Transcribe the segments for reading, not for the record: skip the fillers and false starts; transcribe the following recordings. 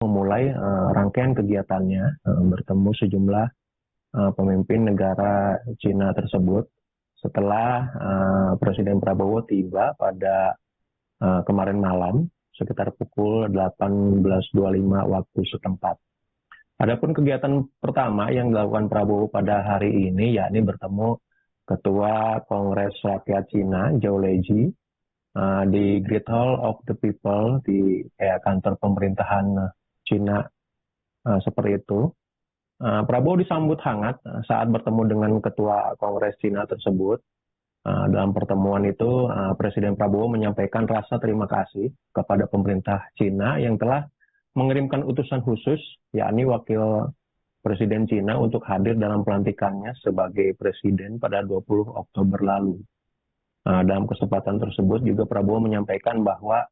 memulai rangkaian kegiatannya bertemu sejumlah pemimpin negara Cina tersebut setelah Presiden Prabowo tiba pada kemarin malam sekitar pukul 18.25 waktu setempat. Adapun kegiatan pertama yang dilakukan Prabowo pada hari ini yakni bertemu Ketua Kongres Rakyat Cina, Zhou Leji, di Great Hall of the People di kantor pemerintahan Cina seperti itu. Prabowo disambut hangat saat bertemu dengan Ketua Kongres Cina tersebut. Dalam pertemuan itu, Presiden Prabowo menyampaikan rasa terima kasih kepada pemerintah Cina yang telah mengirimkan utusan khusus, yakni Wakil Presiden Cina untuk hadir dalam pelantikannya sebagai Presiden pada 20 Oktober lalu. Dalam kesempatan tersebut juga Prabowo menyampaikan bahwa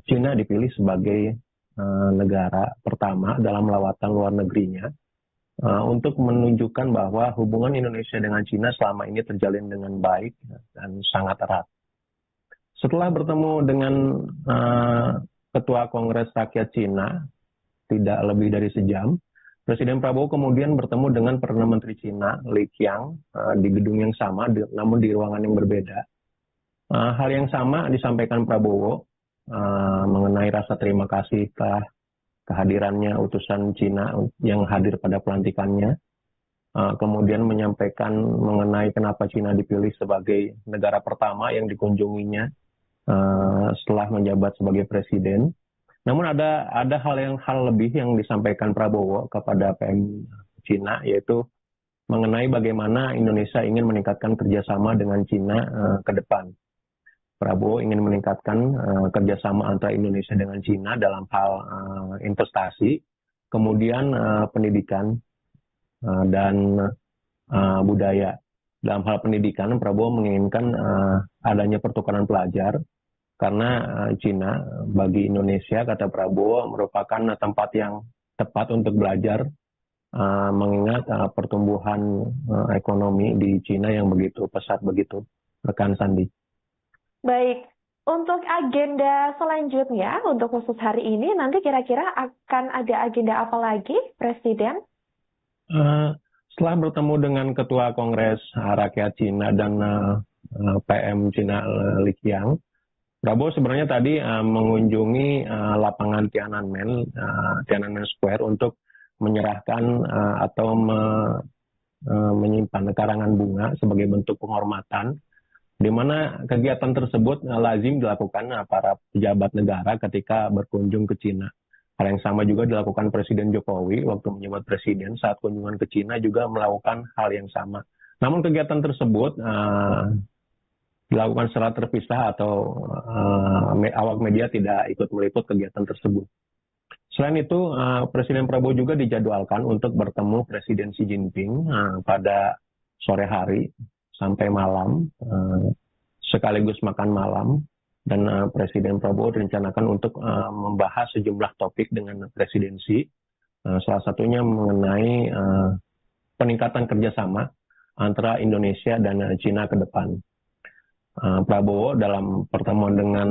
Cina dipilih sebagai negara pertama dalam lawatan luar negerinya untuk menunjukkan bahwa hubungan Indonesia dengan Cina selama ini terjalin dengan baik dan sangat erat. Setelah bertemu dengan Ketua Kongres Rakyat Cina tidak lebih dari sejam, Presiden Prabowo kemudian bertemu dengan Perdana Menteri Cina, Li Qiang, di gedung yang sama, namun di ruangan yang berbeda. Hal yang sama disampaikan Prabowo mengenai rasa terima kasih telah kehadirannya utusan Cina yang hadir pada pelantikannya. Kemudian menyampaikan mengenai kenapa Cina dipilih sebagai negara pertama yang dikunjunginya setelah menjabat sebagai presiden. Namun ada hal lebih yang disampaikan Prabowo kepada PM Cina, yaitu mengenai bagaimana Indonesia ingin meningkatkan kerjasama dengan Cina ke depan. Prabowo ingin meningkatkan kerjasama antara Indonesia dengan Cina dalam hal investasi, kemudian pendidikan dan budaya. Dalam hal pendidikan, Prabowo menginginkan adanya pertukaran pelajar karena Cina bagi Indonesia, kata Prabowo, merupakan tempat yang tepat untuk belajar mengingat pertumbuhan ekonomi di Cina yang begitu pesat begitu, rekan Sandi. Baik, untuk agenda selanjutnya, untuk khusus hari ini, nanti kira-kira akan ada agenda apa lagi, Presiden? Setelah bertemu dengan Ketua Kongres Rakyat Cina dan PM Cina Li Qiang, Prabowo sebenarnya tadi mengunjungi lapangan Tiananmen Square untuk menyerahkan atau menyimpan karangan bunga sebagai bentuk penghormatan, di mana kegiatan tersebut lazim dilakukan para pejabat negara ketika berkunjung ke Cina. Hal yang sama juga dilakukan Presiden Jokowi waktu menjabat presiden saat kunjungan ke Cina juga melakukan hal yang sama. Namun kegiatan tersebut dilakukan secara terpisah atau awak media tidak ikut meliput kegiatan tersebut. Selain itu, Presiden Prabowo juga dijadwalkan untuk bertemu Presiden Xi Jinping pada sore hari sampai malam, sekaligus makan malam, dan Presiden Prabowo direncanakan untuk membahas sejumlah topik dengan Presiden Xi, salah satunya mengenai peningkatan kerjasama antara Indonesia dan Cina ke depan. Prabowo dalam pertemuan dengan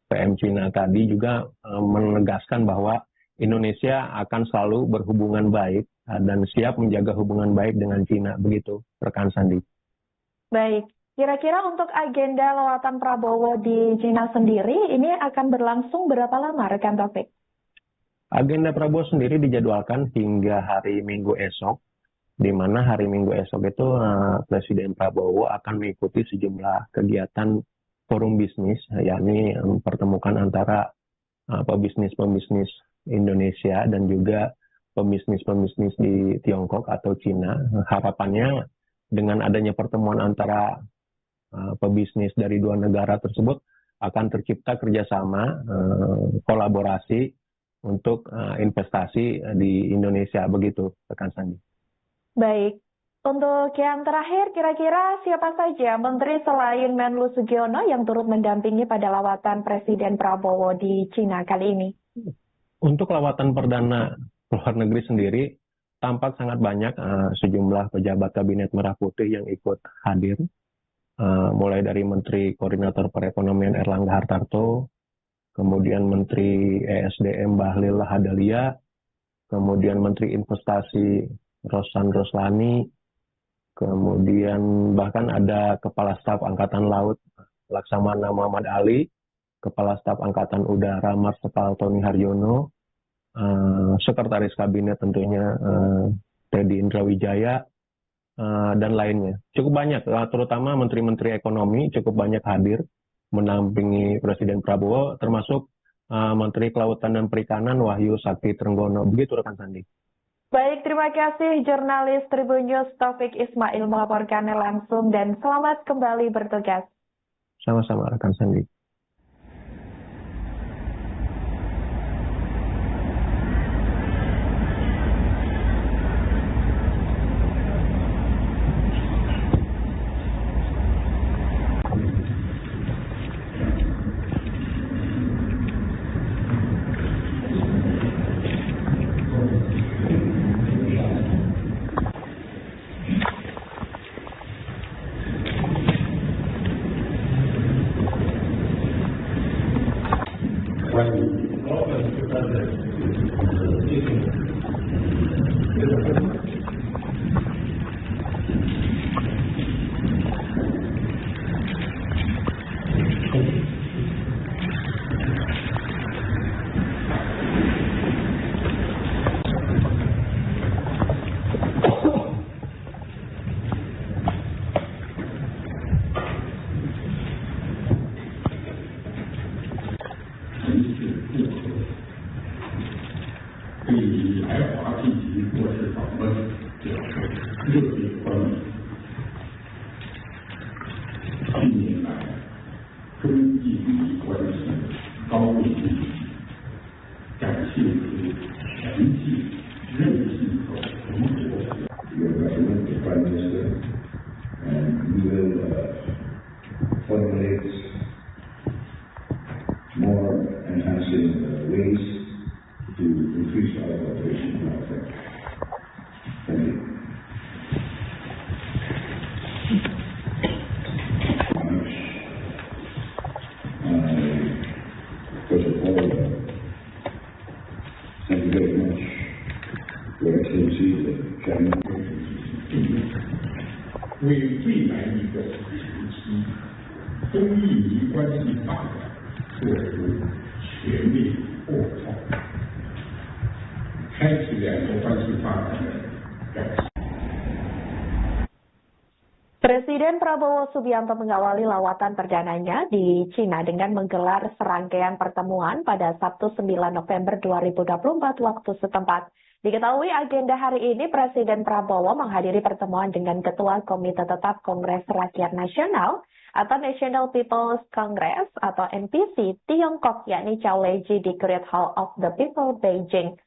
PM Cina tadi juga menegaskan bahwa Indonesia akan selalu berhubungan baik dan siap menjaga hubungan baik dengan Cina, begitu rekan Sandi. Baik, kira-kira untuk agenda lawatan Prabowo di Cina sendiri ini akan berlangsung berapa lama, rekan Taufik? Agenda Prabowo sendiri dijadwalkan hingga hari Minggu esok, di mana hari Minggu esok itu Presiden Prabowo akan mengikuti sejumlah kegiatan forum bisnis, yakni pertemukan antara pebisnis-pebisnis Indonesia dan juga pebisnis-pebisnis di Tiongkok atau Cina. Harapannya dengan adanya pertemuan antara pebisnis dari dua negara tersebut akan tercipta kerjasama, kolaborasi untuk investasi di Indonesia, begitu rekan Sandi. Baik, untuk yang terakhir kira-kira siapa saja menteri selain Menlu Sugiono yang turut mendampingi pada lawatan Presiden Prabowo di Cina kali ini? Untuk lawatan perdana luar negeri sendiri, tampak sangat banyak sejumlah pejabat Kabinet Merah Putih yang ikut hadir, mulai dari Menteri Koordinator Perekonomian Erlangga Hartarto, kemudian Menteri ESDM Bahlil Lahadalia, kemudian Menteri Investasi Rosan Roslani, kemudian bahkan ada Kepala Staf Angkatan Laut Laksamana Muhammad Ali, Kepala Staf Angkatan Udara Marsikal Tony Haryono, Sekretaris Kabinet tentunya Teddy Indrawijaya, dan lainnya. Cukup banyak, terutama Menteri-Menteri Ekonomi cukup banyak hadir mendampingi Presiden Prabowo, termasuk Menteri Kelautan dan Perikanan Wahyu Sakti Trenggono. Begitu rekan Sandi. Baik, terima kasih jurnalis Tribun News Taufik Ismail melaporkannya langsung dan selamat kembali bertugas. Sama-sama rekan Sandi. Presiden Prabowo Subianto mengawali lawatan perdananya di Cina dengan menggelar serangkaian pertemuan pada Sabtu 9 November 2024 waktu setempat. Diketahui agenda hari ini Presiden Prabowo menghadiri pertemuan dengan Ketua Komite Tetap Kongres Rakyat Nasional atau National People's Congress atau NPC Tiongkok, yakni Zhao Leji di Great Hall of the People, Beijing.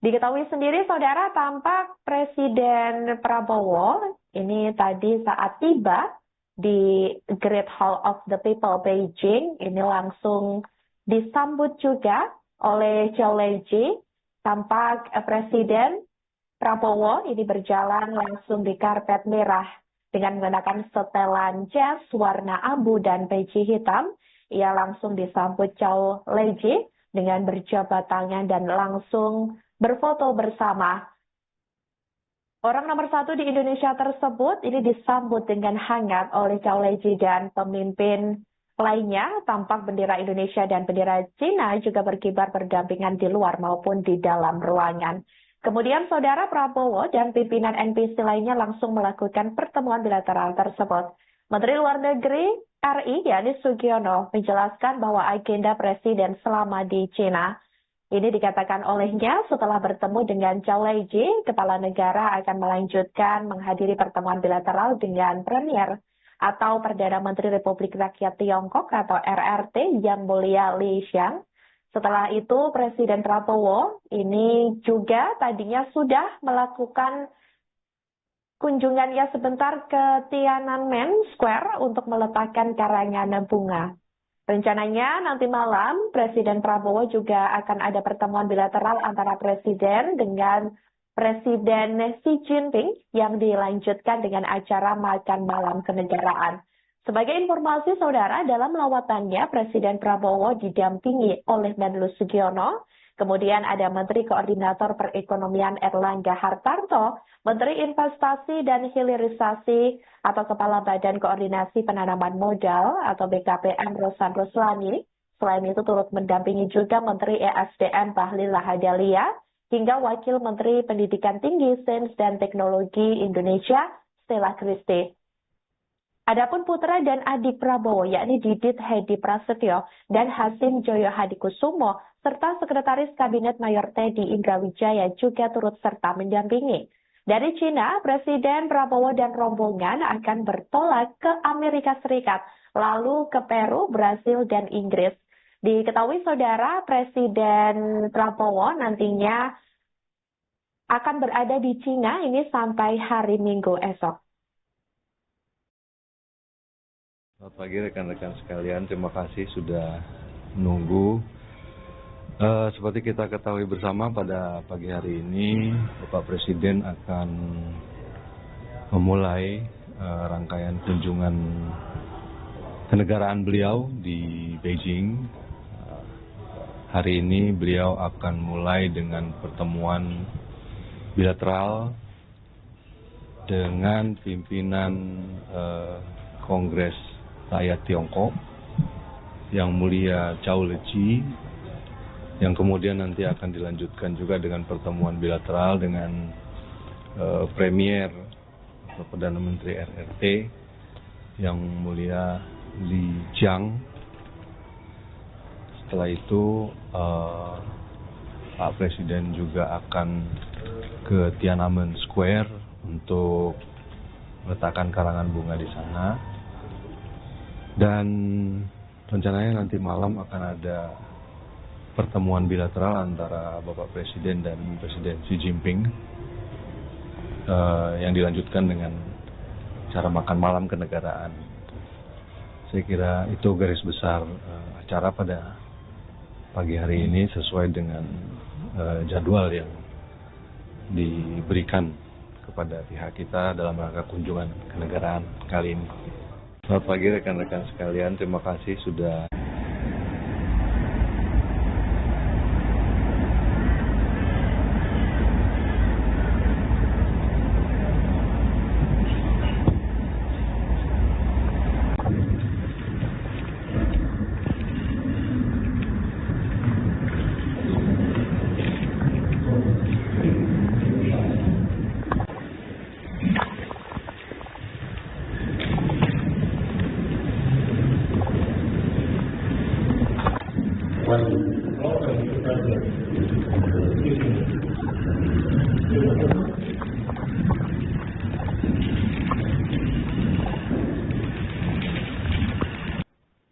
Diketahui sendiri, saudara, tampak Presiden Prabowo ini tadi saat tiba di Great Hall of the People, Beijing, ini langsung disambut juga oleh Zhao Leji. Tampak Presiden Prabowo ini berjalan langsung di karpet merah dengan menggunakan setelan jas warna abu dan peci hitam. Ia langsung disambut Zhao Leji dengan berjabat tangan dan langsung berfoto bersama. Orang nomor 1 di Indonesia tersebut ini disambut dengan hangat oleh Zhao Leji dan pemimpin lainnya. Tampak bendera Indonesia dan bendera Cina juga berkibar berdampingan di luar maupun di dalam ruangan. Kemudian saudara Prabowo dan pimpinan NPC lainnya langsung melakukan pertemuan bilateral tersebut. Menteri Luar Negeri RI yakni Sugiono menjelaskan bahwa agenda Presiden selama di Cina ini dikatakan olehnya setelah bertemu dengan Zhao Leji, kepala negara akan melanjutkan menghadiri pertemuan bilateral dengan Premier atau Perdana Menteri Republik Rakyat Tiongkok atau RRT Yang Mulia Li Qiang. Setelah itu Presiden Prabowo ini juga tadinya sudah melakukan kunjungannya sebentar ke Tiananmen Square untuk meletakkan karangan bunga. Rencananya nanti malam Presiden Prabowo juga akan ada pertemuan bilateral antara Presiden dengan Presiden Xi Jinping yang dilanjutkan dengan acara makan malam kenegaraan. Sebagai informasi saudara, dalam lawatannya Presiden Prabowo didampingi oleh Menlu Sugiono, kemudian ada Menteri Koordinator Perekonomian Erlangga Hartarto, Menteri Investasi dan Hilirisasi atau Kepala Badan Koordinasi Penanaman Modal atau BKPM Rosan Roslani. Selain itu turut mendampingi juga Menteri ESDM Bahlil Lahadalia hingga Wakil Menteri Pendidikan Tinggi, Sains dan Teknologi Indonesia Stella Christie. Adapun putra dan adik Prabowo yakni Didit Hedi Prasetyo dan Hasim Joyo Hadikusumo serta Sekretaris Kabinet Mayor Teddy Indrawijaya juga turut serta mendampingi. Dari Cina, Presiden Prabowo dan rombongan akan bertolak ke Amerika Serikat, lalu ke Peru, Brasil, dan Inggris. Diketahui saudara, Presiden Prabowo nantinya akan berada di Cina ini sampai hari Minggu esok. Selamat pagi rekan-rekan sekalian, terima kasih sudah menunggu. Seperti kita ketahui bersama pada pagi hari ini, Bapak Presiden akan memulai rangkaian kunjungan kenegaraan beliau di Beijing. Hari ini beliau akan mulai dengan pertemuan bilateral dengan pimpinan Kongres Rakyat Tiongkok yang mulia Zhao Leji, yang kemudian nanti akan dilanjutkan juga dengan pertemuan bilateral dengan Premier atau Perdana Menteri RRT yang mulia Li Jiang. Setelah itu Pak Presiden juga akan ke Tiananmen Square untuk meletakkan karangan bunga di sana. Dan rencananya nanti malam akan ada pertemuan bilateral antara Bapak Presiden dan Presiden Xi Jinping yang dilanjutkan dengan cara makan malam kenegaraan. Saya kira itu garis besar acara pada pagi hari ini sesuai dengan jadwal yang diberikan kepada pihak kita dalam rangka kunjungan kenegaraan kali ini. Selamat pagi rekan-rekan sekalian, terima kasih sudah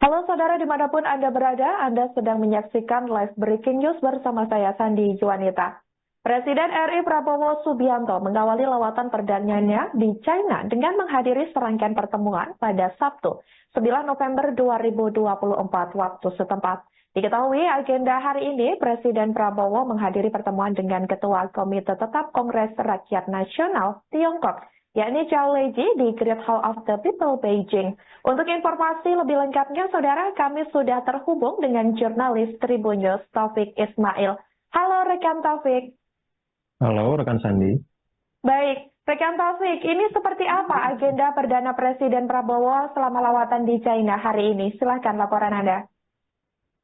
Halo saudara dimanapun Anda berada, Anda sedang menyaksikan live breaking news bersama saya Sandi Juanita. Presiden RI Prabowo Subianto mengawali lawatan perdananya di China dengan menghadiri serangkaian pertemuan pada Sabtu 9 November 2024 waktu setempat. Diketahui agenda hari ini Presiden Prabowo menghadiri pertemuan dengan Ketua Komite Tetap Kongres Rakyat Nasional Tiongkok, yakni Zhao Leji di Great Hall of the People Beijing. Untuk informasi lebih lengkapnya, saudara, kami sudah terhubung dengan jurnalis Tribun News Taufik Ismail. Halo rekan Taufik. Halo rekan Sandi. Baik, rekan Taufik, ini seperti apa agenda Perdana Presiden Prabowo selama lawatan di China hari ini? Silahkan laporan Anda.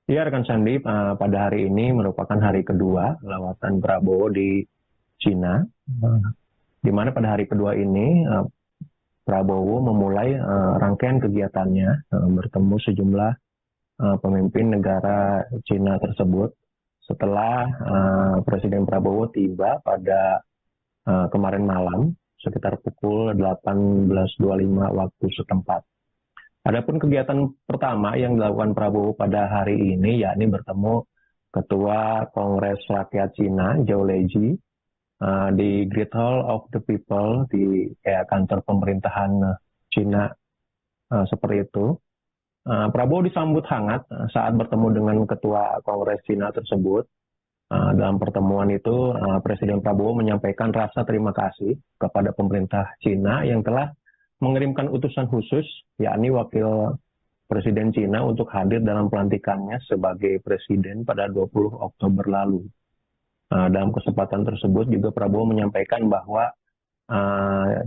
Ya rekan Sandi, pada hari ini merupakan hari kedua lawatan Prabowo di Cina. Di mana pada hari kedua ini Prabowo memulai rangkaian kegiatannya bertemu sejumlah pemimpin negara Cina tersebut setelah Presiden Prabowo tiba pada kemarin malam sekitar pukul 18.25 waktu setempat. Adapun kegiatan pertama yang dilakukan Prabowo pada hari ini yakni bertemu Ketua Kongres Rakyat Cina Zhao Leji di Great Hall of the People di kantor pemerintahan Cina seperti itu. Prabowo disambut hangat saat bertemu dengan Ketua Kongres Cina tersebut. Dalam pertemuan itu, Presiden Prabowo menyampaikan rasa terima kasih kepada pemerintah Cina yang telah mengirimkan utusan khusus, yakni wakil Presiden Cina untuk hadir dalam pelantikannya sebagai presiden pada 20 Oktober lalu. Dalam kesempatan tersebut juga Prabowo menyampaikan bahwa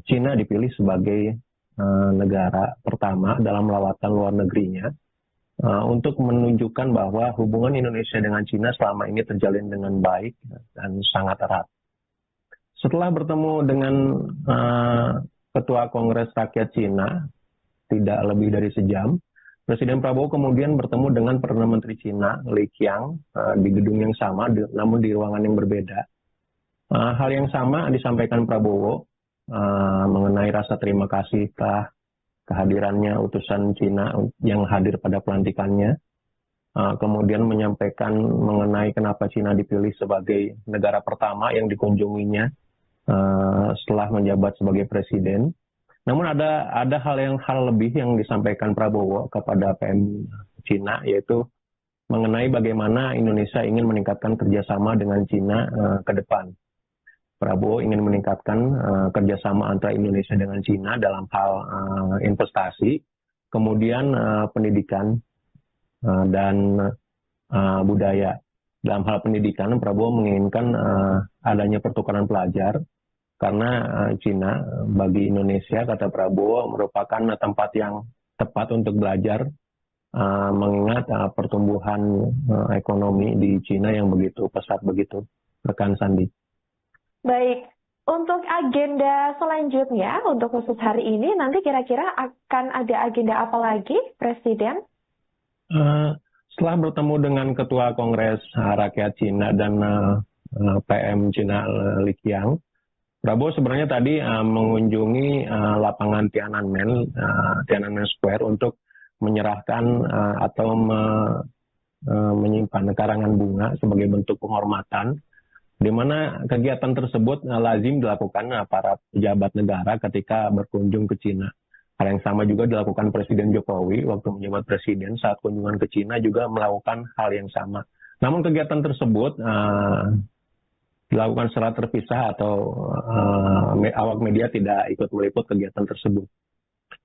Cina dipilih sebagai negara pertama dalam lawatan luar negerinya untuk menunjukkan bahwa hubungan Indonesia dengan Cina selama ini terjalin dengan baik dan sangat erat. Setelah bertemu dengan Ketua Kongres Rakyat Cina tidak lebih dari sejam, Presiden Prabowo kemudian bertemu dengan Perdana Menteri Cina, Li Qiang, di gedung yang sama, namun di ruangan yang berbeda. Hal yang sama disampaikan Prabowo mengenai rasa terima kasih telah kehadirannya utusan Cina yang hadir pada pelantikannya. Kemudian menyampaikan mengenai kenapa Cina dipilih sebagai negara pertama yang dikunjunginya setelah menjabat sebagai presiden. Namun ada hal lebih yang disampaikan Prabowo kepada PM Cina, yaitu mengenai bagaimana Indonesia ingin meningkatkan kerjasama dengan Cina ke depan. Prabowo ingin meningkatkan kerjasama antara Indonesia dengan Cina dalam hal investasi, kemudian pendidikan dan budaya. Dalam hal pendidikan, Prabowo menginginkan adanya pertukaran pelajar karena Cina bagi Indonesia, kata Prabowo, merupakan tempat yang tepat untuk belajar mengingat pertumbuhan ekonomi di Cina yang begitu pesat begitu, rekan Sandi. Baik, untuk agenda selanjutnya, untuk khusus hari ini, nanti kira-kira akan ada agenda apa lagi, Presiden? Setelah bertemu dengan Ketua Kongres Rakyat Cina dan PM Cina Li Qiang, Prabowo sebenarnya tadi mengunjungi lapangan Tiananmen Square untuk menyerahkan atau menyimpan karangan bunga sebagai bentuk penghormatan, di mana kegiatan tersebut lazim dilakukan para pejabat negara ketika berkunjung ke Cina. Hal yang sama juga dilakukan Presiden Jokowi waktu menjabat presiden saat kunjungan ke Cina juga melakukan hal yang sama. Namun kegiatan tersebut dilakukan secara terpisah atau awak media tidak ikut meliput kegiatan tersebut.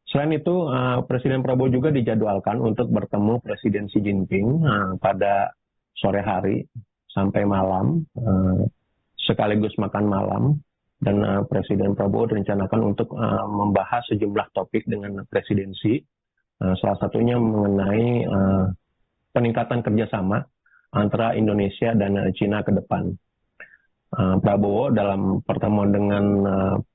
Selain itu, Presiden Prabowo juga dijadwalkan untuk bertemu Presiden Xi Jinping pada sore hari sampai malam, sekaligus makan malam, dan Presiden Prabowo direncanakan untuk membahas sejumlah topik dengan presidensi, salah satunya mengenai peningkatan kerjasama antara Indonesia dan Cina ke depan. Prabowo dalam pertemuan dengan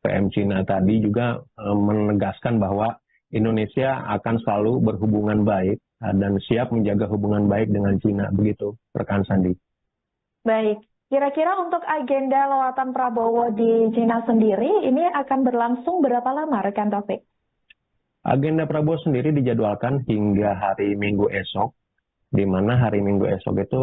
PM Cina tadi juga menegaskan bahwa Indonesia akan selalu berhubungan baik dan siap menjaga hubungan baik dengan Cina, begitu rekan Sandi. Baik, kira-kira untuk agenda lawatan Prabowo di Cina sendiri, ini akan berlangsung berapa lama, rekan Taufik? Agenda Prabowo sendiri dijadwalkan hingga hari Minggu esok, di mana hari Minggu esok itu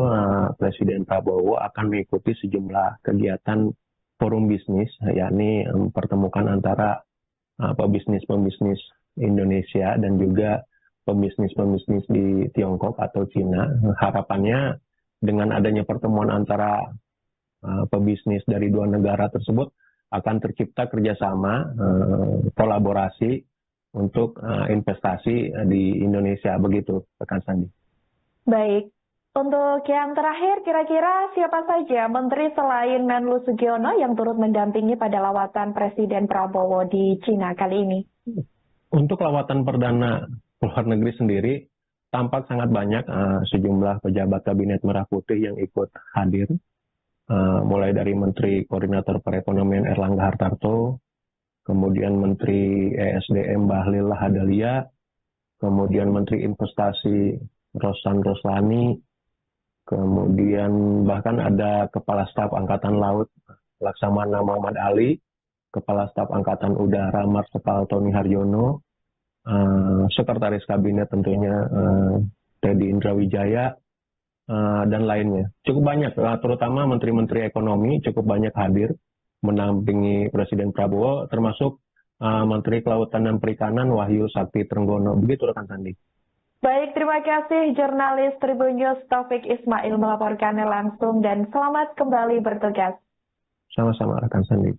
Presiden Prabowo akan mengikuti sejumlah kegiatan forum bisnis, yakni mempertemukan antara pebisnis-pebisnis Indonesia dan juga pebisnis-pebisnis di Tiongkok atau Cina. Harapannya dengan adanya pertemuan antara pebisnis dari dua negara tersebut akan tercipta kerjasama, kolaborasi untuk investasi di Indonesia, begitu rekan Sandi. Baik, untuk yang terakhir kira-kira siapa saja menteri selain Menlu Sugiono yang turut mendampingi pada lawatan Presiden Prabowo di Cina kali ini? Untuk lawatan perdana luar negeri sendiri, tampak sangat banyak sejumlah pejabat Kabinet Merah Putih yang ikut hadir, mulai dari Menteri Koordinator Perekonomian Erlangga Hartarto, kemudian Menteri ESDM Bahlil Lahadalia, kemudian Menteri Investasi Rosan Roslani, kemudian bahkan ada Kepala Staf Angkatan Laut Laksamana Muhammad Ali, Kepala Staf Angkatan Udara Marsikal Tony Haryono, Sekretaris Kabinet tentunya Teddy Indrawijaya, dan lainnya. Cukup banyak, terutama Menteri-Menteri Ekonomi cukup banyak hadir mendampingi Presiden Prabowo, termasuk Menteri Kelautan dan Perikanan Wahyu Sakti Trenggono. Begitu rekan Sandi. Baik, terima kasih jurnalis Tribun News Taufik Ismail melaporkannya langsung dan selamat kembali bertugas. Sama-sama rekan Sandi.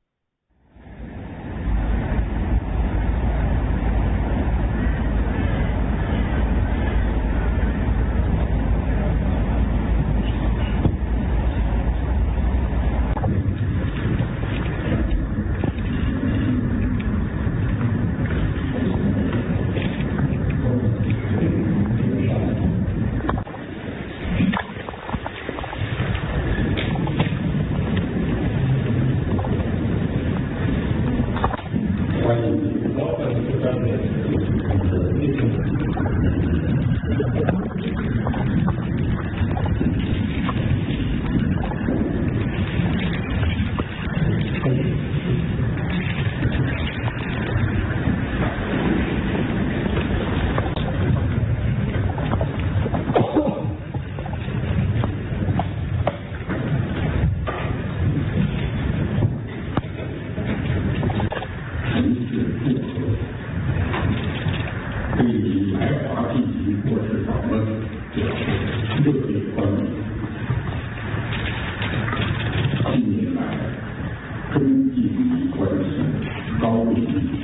特别欢迎近年来中印利益关系高度密集，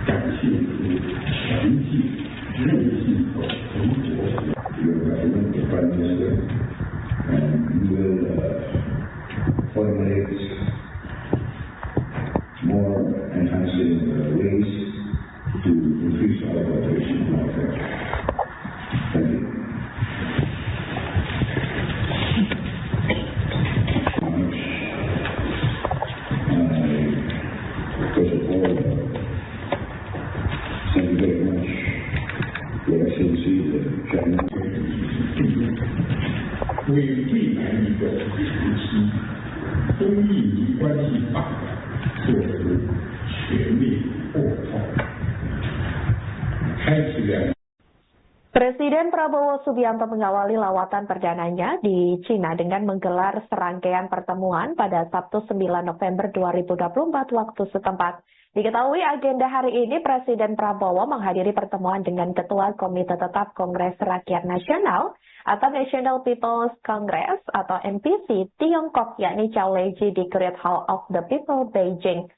展现出强劲韧性和蓬勃。The Prime Minister, and we will formulate more enhancing ways to increase our cooperation in our affairs. Thank you. First of all, thank you very much, Your Excellency, the Chairman. 为未来一个时期中印利关系发展做出全面破坏，开始了。 Presiden Prabowo Subianto mengawali lawatan perdananya di Cina dengan menggelar serangkaian pertemuan pada Sabtu 9 November 2024 waktu setempat. Diketahui agenda hari ini Presiden Prabowo menghadiri pertemuan dengan Ketua Komite Tetap Kongres Rakyat Nasional atau National People's Congress atau NPC Tiongkok yakni Zhao Leji di Great Hall of the People, Beijing.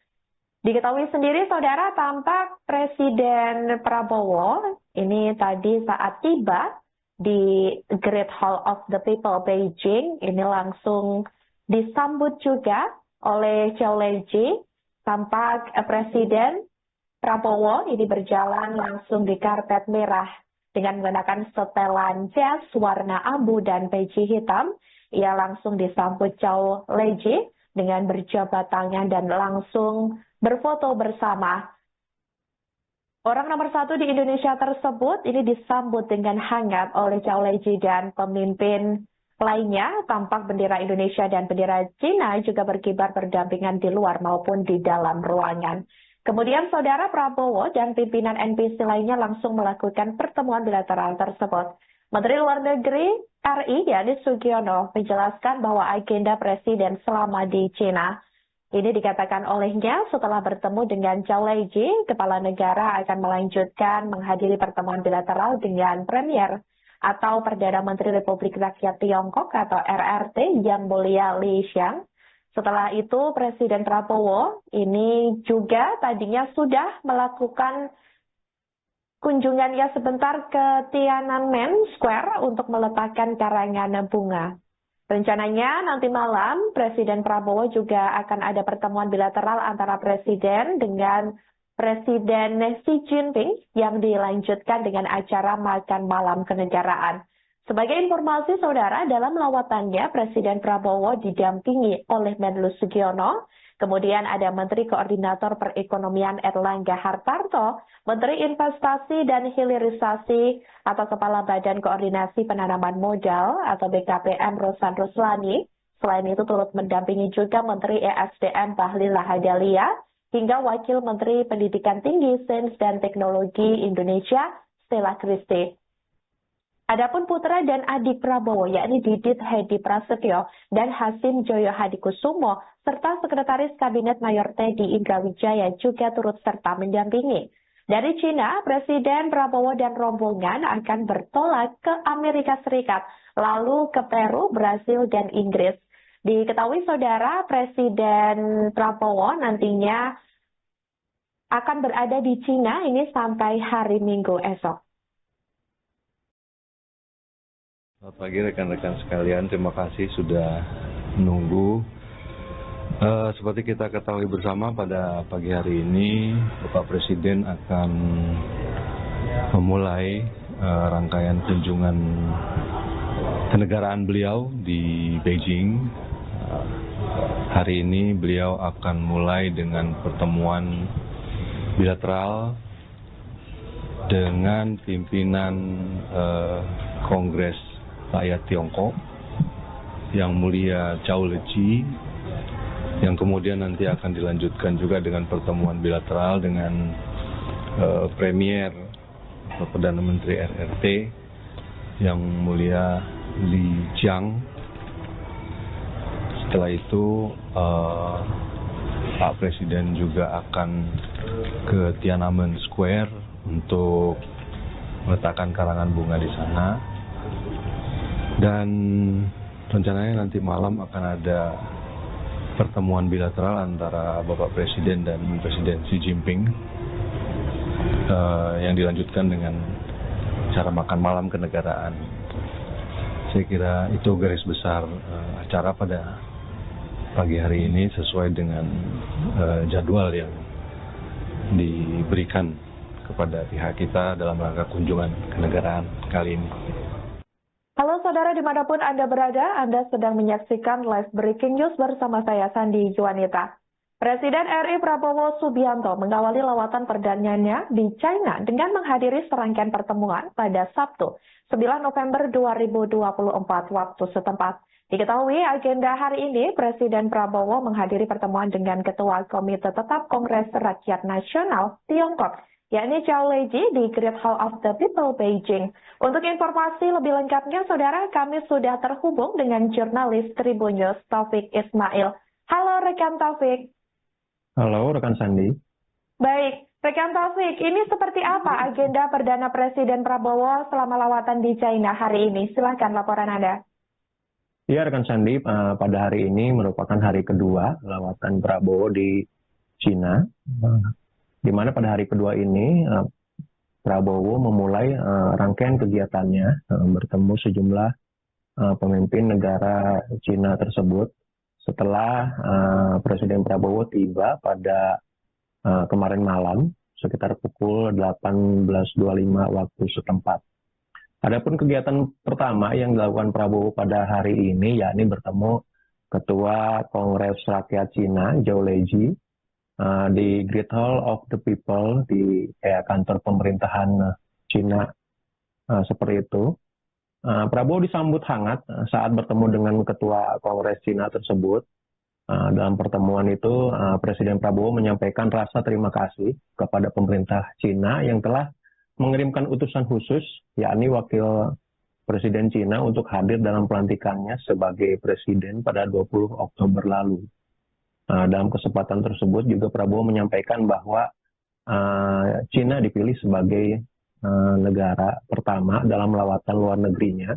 Diketahui sendiri, saudara, tampak Presiden Prabowo ini tadi saat tiba di Great Hall of the People, Beijing, ini langsung disambut juga oleh Zhao Leji. Tampak Presiden Prabowo ini berjalan langsung di karpet merah dengan menggunakan setelan jas warna abu dan peci hitam. Ia langsung disambut Zhao Leji dengan berjabat tangan dan langsung berfoto bersama. Orang nomor 1 di Indonesia tersebut ini disambut dengan hangat oleh Zhao Leji dan pemimpin lainnya. Tampak bendera Indonesia dan bendera Cina juga berkibar berdampingan di luar maupun di dalam ruangan. Kemudian saudara Prabowo dan pimpinan NPC lainnya langsung melakukan pertemuan bilateral tersebut. Menteri Luar Negeri RI Yannis Sugiono menjelaskan bahwa agenda Presiden selama di Cina ini dikatakan olehnya setelah bertemu dengan Zhao Leji, kepala negara akan melanjutkan menghadiri pertemuan bilateral dengan Premier atau Perdana Menteri Republik Rakyat Tiongkok atau RRT Yang Mulia Li Qiang. Setelah itu Presiden Prabowo ini juga tadinya sudah melakukan kunjungannya sebentar ke Tiananmen Square untuk meletakkan karangan bunga. Rencananya nanti malam Presiden Prabowo juga akan ada pertemuan bilateral antara Presiden dengan Presiden Xi Jinping yang dilanjutkan dengan acara makan malam kenegaraan. Sebagai informasi saudara, dalam lawatannya Presiden Prabowo didampingi oleh Menlu Sugiono, kemudian ada Menteri Koordinator Perekonomian Erlangga Hartarto, Menteri Investasi dan Hilirisasi atau Kepala Badan Koordinasi Penanaman Modal atau BKPM Rosan Ruslani. Selain itu turut mendampingi juga Menteri ESDM Bahlil Lahadalia, hingga Wakil Menteri Pendidikan Tinggi, Sains dan Teknologi Indonesia, Stella Christie. Adapun putra dan adik Prabowo, yakni Didit Hedi Prasetyo dan Hasim Joyo Hadikusumo, serta Sekretaris Kabinet Mayor Teddy Indrawijaya juga turut serta mendampingi. Dari Cina, Presiden Prabowo dan rombongan akan bertolak ke Amerika Serikat, lalu ke Peru, Brasil, dan Inggris. Diketahui saudara, Presiden Prabowo nantinya akan berada di Cina ini sampai hari Minggu esok. Selamat pagi rekan-rekan sekalian, terima kasih sudah menunggu. Seperti kita ketahui bersama, pada pagi hari ini Bapak Presiden akan memulai rangkaian kunjungan kenegaraan beliau di Beijing. Hari ini beliau akan mulai dengan pertemuan bilateral dengan pimpinan Kongres Rakyat Tiongkok Yang Mulia Zhao Leji, yang kemudian nanti akan dilanjutkan juga dengan pertemuan bilateral dengan Premier atau Perdana Menteri RRT Yang Mulia Li Qiang. Setelah itu Pak Presiden juga akan ke Tiananmen Square untuk meletakkan karangan bunga di sana. Dan rencananya nanti malam akan ada pertemuan bilateral antara Bapak Presiden dan Presiden Xi Jinping yang dilanjutkan dengan cara makan malam kenegaraan. Saya kira itu garis besar acara pada pagi hari ini sesuai dengan jadwal yang diberikan kepada pihak kita dalam rangka kunjungan kenegaraan kali ini. Halo saudara dimanapun Anda berada, Anda sedang menyaksikan live breaking news bersama saya Sandi Juanita. Presiden RI Prabowo Subianto mengawali lawatan perdananya di China dengan menghadiri serangkaian pertemuan pada Sabtu 9 November 2024 waktu setempat. Diketahui agenda hari ini, Presiden Prabowo menghadiri pertemuan dengan Ketua Komite Tetap Kongres Rakyat Nasional Tiongkok, yakni Zhao Leji di Great Hall of the People, Beijing. Untuk informasi lebih lengkapnya, saudara, kami sudah terhubung dengan jurnalis Tribun News Taufik Ismail. Halo rekan Taufik. Halo rekan Sandi. Baik, rekan Taufik, ini seperti apa agenda Perdana Presiden Prabowo selama lawatan di China hari ini? Silakan laporan Anda. Ya rekan Sandi, pada hari ini merupakan hari kedua lawatan Prabowo di China. Di mana pada hari kedua ini Prabowo memulai rangkaian kegiatannya bertemu sejumlah pemimpin negara Cina tersebut setelah Presiden Prabowo tiba pada kemarin malam sekitar pukul 18.25 waktu setempat. Adapun kegiatan pertama yang dilakukan Prabowo pada hari ini yakni bertemu Ketua Kongres Rakyat Cina Zhao Leji di Great Hall of the People di kantor pemerintahan Cina seperti itu. Prabowo disambut hangat saat bertemu dengan Ketua Kongres Cina tersebut. Dalam pertemuan itu, Presiden Prabowo menyampaikan rasa terima kasih kepada pemerintah Cina yang telah mengirimkan utusan khusus, yakni Wakil Presiden Cina untuk hadir dalam pelantikannya sebagai Presiden pada 20 Oktober lalu. Dalam kesempatan tersebut juga Prabowo menyampaikan bahwa Cina dipilih sebagai negara pertama dalam lawatan luar negerinya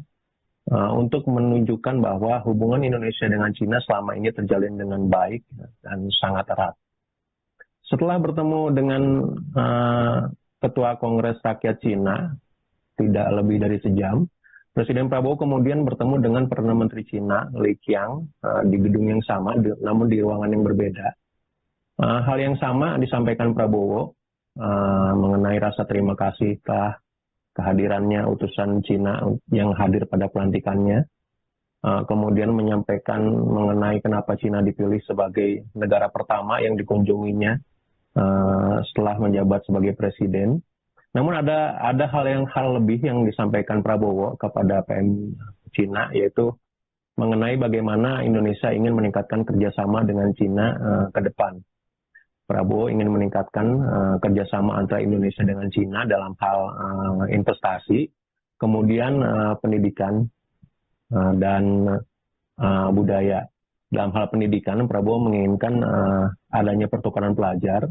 untuk menunjukkan bahwa hubungan Indonesia dengan Cina selama ini terjalin dengan baik dan sangat erat. Setelah bertemu dengan Ketua Kongres Rakyat Cina tidak lebih dari sejam, Presiden Prabowo kemudian bertemu dengan Perdana Menteri Cina Li Qiang di gedung yang sama, namun di ruangan yang berbeda. Hal yang sama disampaikan Prabowo mengenai rasa terima kasih telah kehadirannya utusan Cina yang hadir pada pelantikannya. Kemudian menyampaikan mengenai kenapa Cina dipilih sebagai negara pertama yang dikunjunginya setelah menjabat sebagai presiden. Namun ada hal lebih yang disampaikan Prabowo kepada PM Cina, yaitu mengenai bagaimana Indonesia ingin meningkatkan kerjasama dengan Cina ke depan. Prabowo ingin meningkatkan kerjasama antara Indonesia dengan Cina dalam hal investasi, kemudian pendidikan dan budaya. Dalam hal pendidikan, Prabowo menginginkan adanya pertukaran pelajar,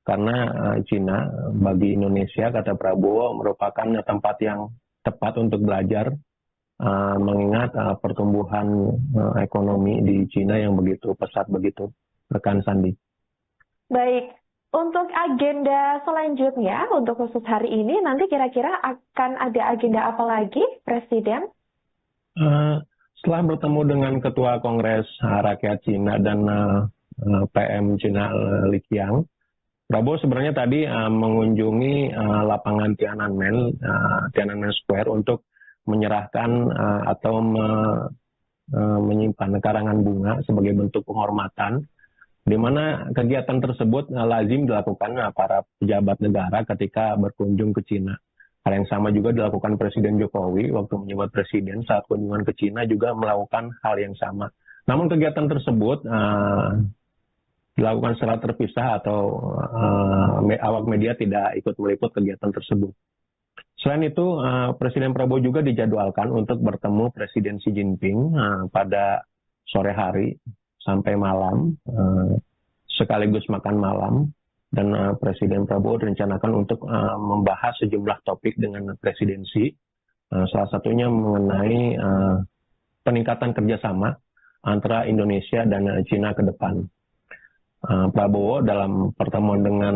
karena Cina bagi Indonesia, kata Prabowo, merupakan tempat yang tepat untuk belajar, mengingat pertumbuhan ekonomi di Cina yang begitu pesat begitu. Rekan Sandi. Baik, untuk agenda selanjutnya, untuk khusus hari ini, nanti kira-kira akan ada agenda apa lagi, Presiden? Setelah bertemu dengan Ketua Kongres Rakyat Cina dan PM Cina Li Qiang, Prabowo sebenarnya tadi mengunjungi lapangan Tiananmen Square untuk menyerahkan atau menyimpan karangan bunga sebagai bentuk penghormatan, di mana kegiatan tersebut lazim dilakukan para pejabat negara ketika berkunjung ke Cina. Hal yang sama juga dilakukan Presiden Jokowi waktu menjabat presiden saat kunjungan ke Cina juga melakukan hal yang sama. Namun kegiatan tersebut dilakukan secara terpisah atau awak media tidak ikut meliput kegiatan tersebut. Selain itu, Presiden Prabowo juga dijadwalkan untuk bertemu Presiden Xi Jinping pada sore hari sampai malam, sekaligus makan malam, dan Presiden Prabowo direncanakan untuk membahas sejumlah topik dengan presidensi, salah satunya mengenai peningkatan kerjasama antara Indonesia dan Cina ke depan. Prabowo dalam pertemuan dengan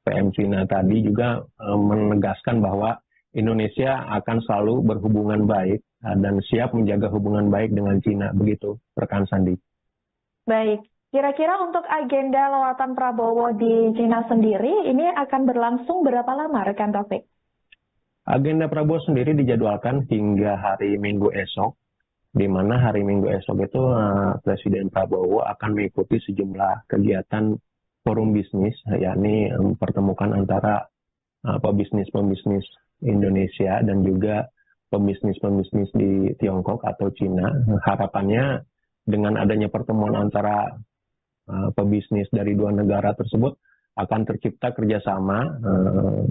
PM Cina tadi juga menegaskan bahwa Indonesia akan selalu berhubungan baik dan siap menjaga hubungan baik dengan Cina. Begitu, rekan Sandi. Baik, kira-kira untuk agenda lawatan Prabowo di Cina sendiri ini akan berlangsung berapa lama, rekan Taufik? Agenda Prabowo sendiri dijadwalkan hingga hari Minggu esok, di mana hari Minggu esok itu Presiden Prabowo akan mengikuti sejumlah kegiatan forum bisnis, yakni pertemukan antara pebisnis-pebisnis Indonesia dan juga pebisnis-pebisnis di Tiongkok atau Cina. Harapannya dengan adanya pertemuan antara pebisnis dari dua negara tersebut akan tercipta kerjasama,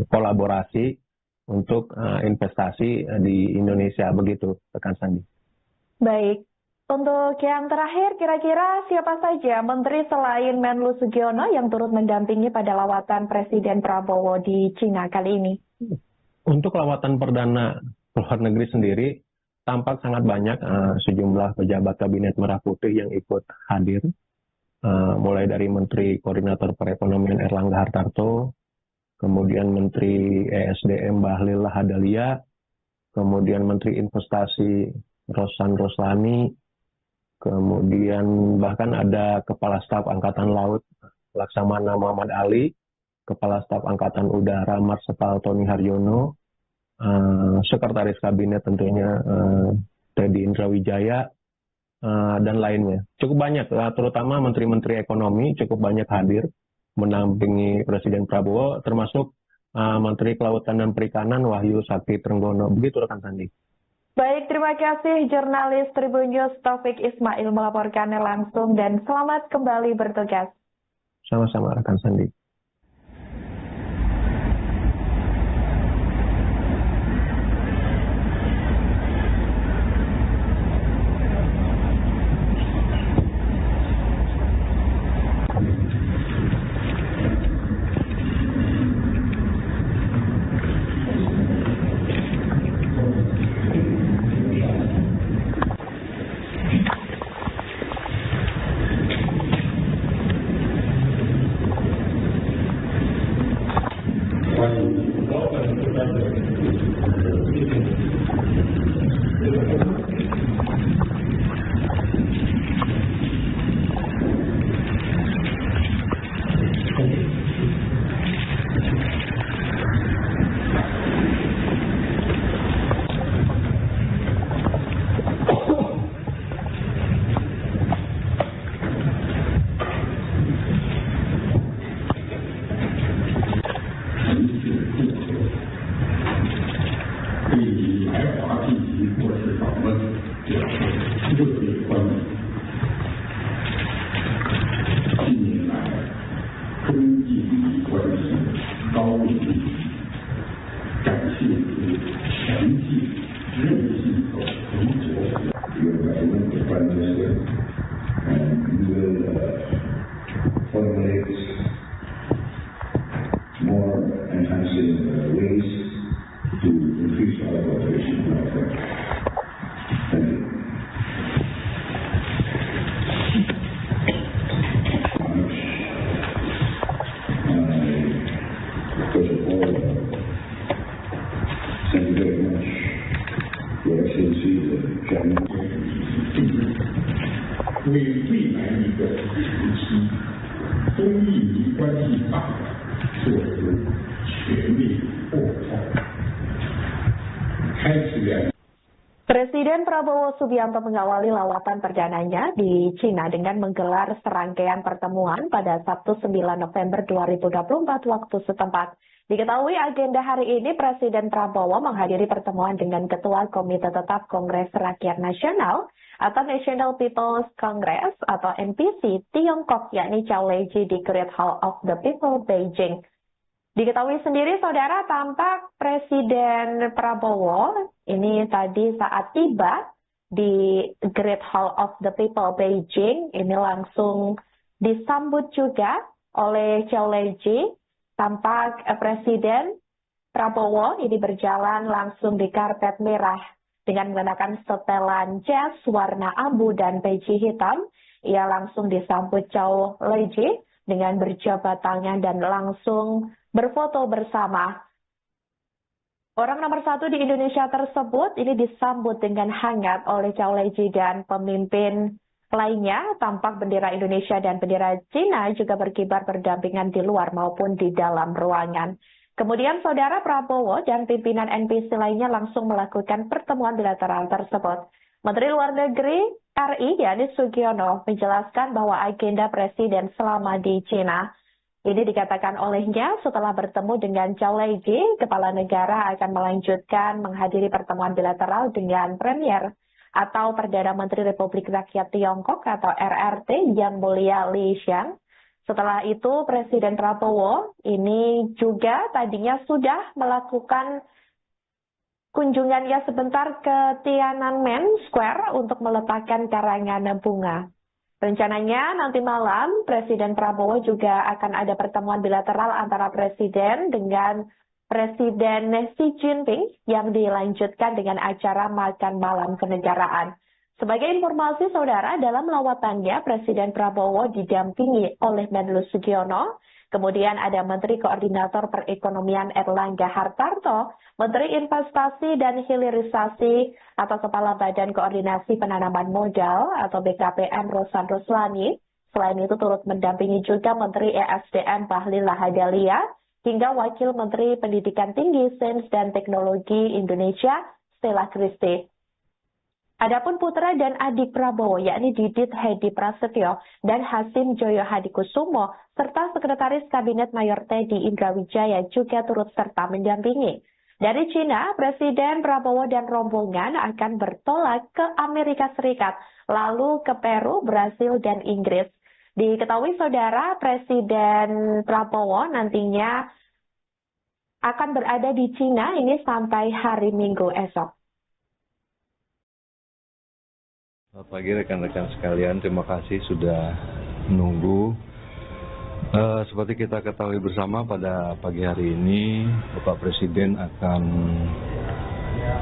kolaborasi untuk investasi di Indonesia. Begitu, rekan Sandi. Baik, untuk yang terakhir, kira-kira siapa saja menteri selain Menlu Sugiono yang turut mendampingi pada lawatan Presiden Prabowo di Cina kali ini? Untuk lawatan perdana luar negeri sendiri, tampak sangat banyak sejumlah pejabat kabinet Merah Putih yang ikut hadir, mulai dari Menteri Koordinator Perekonomian Erlangga Hartarto, kemudian Menteri ESDM Bahlil Lahadalia, kemudian Menteri Investasi Rosan Roslani, kemudian bahkan ada Kepala Staf Angkatan Laut Laksamana Muhammad Ali, Kepala Staf Angkatan Udara Marsikal Tony Haryono, Sekretaris Kabinet tentunya Teddy Indrawijaya, dan lainnya. Cukup banyak, terutama Menteri-Menteri Ekonomi cukup banyak hadir mendampingi Presiden Prabowo, termasuk Menteri Kelautan dan Perikanan Wahyu Sakti Trenggono. Begitu, rekan Sandi. Baik, terima kasih jurnalis Tribun News Taufik Ismail melaporkannya langsung dan selamat kembali bertugas. Sama-sama, rekan Sandi. Presiden Prabowo Subianto mengawali lawatan perdananya di Cina dengan menggelar serangkaian pertemuan pada Sabtu 9 November 2024 waktu setempat. Diketahui agenda hari ini Presiden Prabowo menghadiri pertemuan dengan Ketua Komite Tetap Kongres Rakyat Nasional atau National People's Congress atau NPC Tiongkok, yakni Zhao Leji di Great Hall of the People, Beijing. Diketahui sendiri, saudara, tampak Presiden Prabowo ini tadi saat tiba di Great Hall of the People, Beijing, ini langsung disambut juga oleh Zhao Leji. Tampak Presiden Prabowo ini berjalan langsung di karpet merah Dengan mengenakan setelan jas warna abu dan peci hitam, ia langsung disambut Zhao Leiji dengan berjabat tangan dan langsung berfoto bersama. Orang nomor 1 di Indonesia tersebut ini disambut dengan hangat oleh Zhao Leiji dan pemimpin lainnya. Tampak bendera Indonesia dan bendera Cina juga berkibar berdampingan di luar maupun di dalam ruangan. Kemudian Saudara Prabowo dan pimpinan NPC lainnya langsung melakukan pertemuan bilateral tersebut. Menteri Luar Negeri RI Yani Sugiono menjelaskan bahwa agenda Presiden selama di Cina ini dikatakan olehnya setelah bertemu dengan Zhao Leiji, kepala negara akan melanjutkan menghadiri pertemuan bilateral dengan Premier atau Perdana Menteri Republik Rakyat Tiongkok atau RRT Yang Mulia Li Qiang. Setelah itu Presiden Prabowo ini juga tadinya sudah melakukan kunjungannya sebentar ke Tiananmen Square untuk meletakkan karangan bunga. Rencananya nanti malam Presiden Prabowo juga akan ada pertemuan bilateral antara Presiden dengan Presiden Xi Jinping yang dilanjutkan dengan acara makan malam kenegaraan. Sebagai informasi Saudara, dalam lawatannya Presiden Prabowo didampingi oleh Menlu Sugiono, kemudian ada Menteri Koordinator Perekonomian Erlangga Hartarto, Menteri Investasi dan Hilirisasi atau Kepala Badan Koordinasi Penanaman Modal atau BKPM Rosan Roslani. Selain itu turut mendampingi juga Menteri ESDM Bahlil Lahadalia hingga Wakil Menteri Pendidikan Tinggi, Sains dan Teknologi Indonesia Stella Christie. Adapun putra dan adik Prabowo, yakni Didit Hedi Prasetyo dan Hasim Joyo Hadikusumo, serta Sekretaris Kabinet Mayor Teddy Indrawijaya juga turut serta mendampingi. Dari Cina, Presiden Prabowo dan rombongan akan bertolak ke Amerika Serikat, lalu ke Peru, Brasil, dan Inggris. Diketahui Saudara, Presiden Prabowo nantinya akan berada di Cina ini sampai hari Minggu esok. Selamat pagi rekan-rekan sekalian, terima kasih sudah menunggu. Seperti kita ketahui bersama pada pagi hari ini, Bapak Presiden akan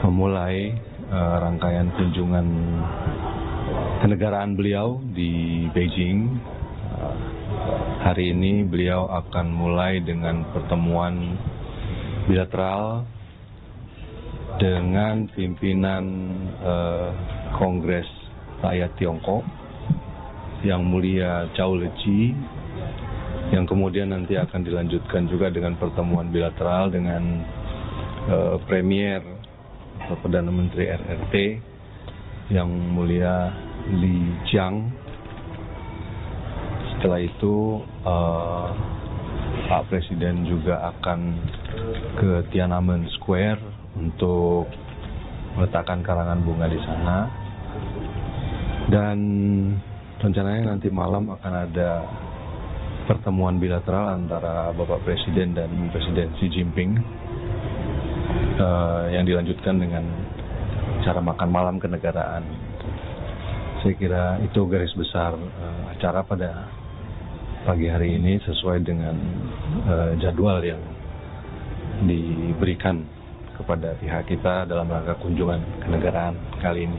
memulai rangkaian kunjungan kenegaraan beliau di Beijing. Hari ini beliau akan mulai dengan pertemuan bilateral dengan pimpinan Kongres Rakyat Tiongkok Yang Mulia Zhao Leiji, yang kemudian nanti akan dilanjutkan juga dengan pertemuan bilateral dengan Premier atau Perdana Menteri RRT Yang Mulia Li Qiang. Setelah itu Pak Presiden juga akan ke Tiananmen Square untuk meletakkan karangan bunga di sana. Dan rencananya nanti malam akan ada pertemuan bilateral antara Bapak Presiden dan Presiden Xi Jinping yang dilanjutkan dengan cara makan malam kenegaraan. Saya kira itu garis besar acara pada pagi hari ini sesuai dengan jadwal yang diberikan kepada pihak kita dalam rangka kunjungan kenegaraan kali ini.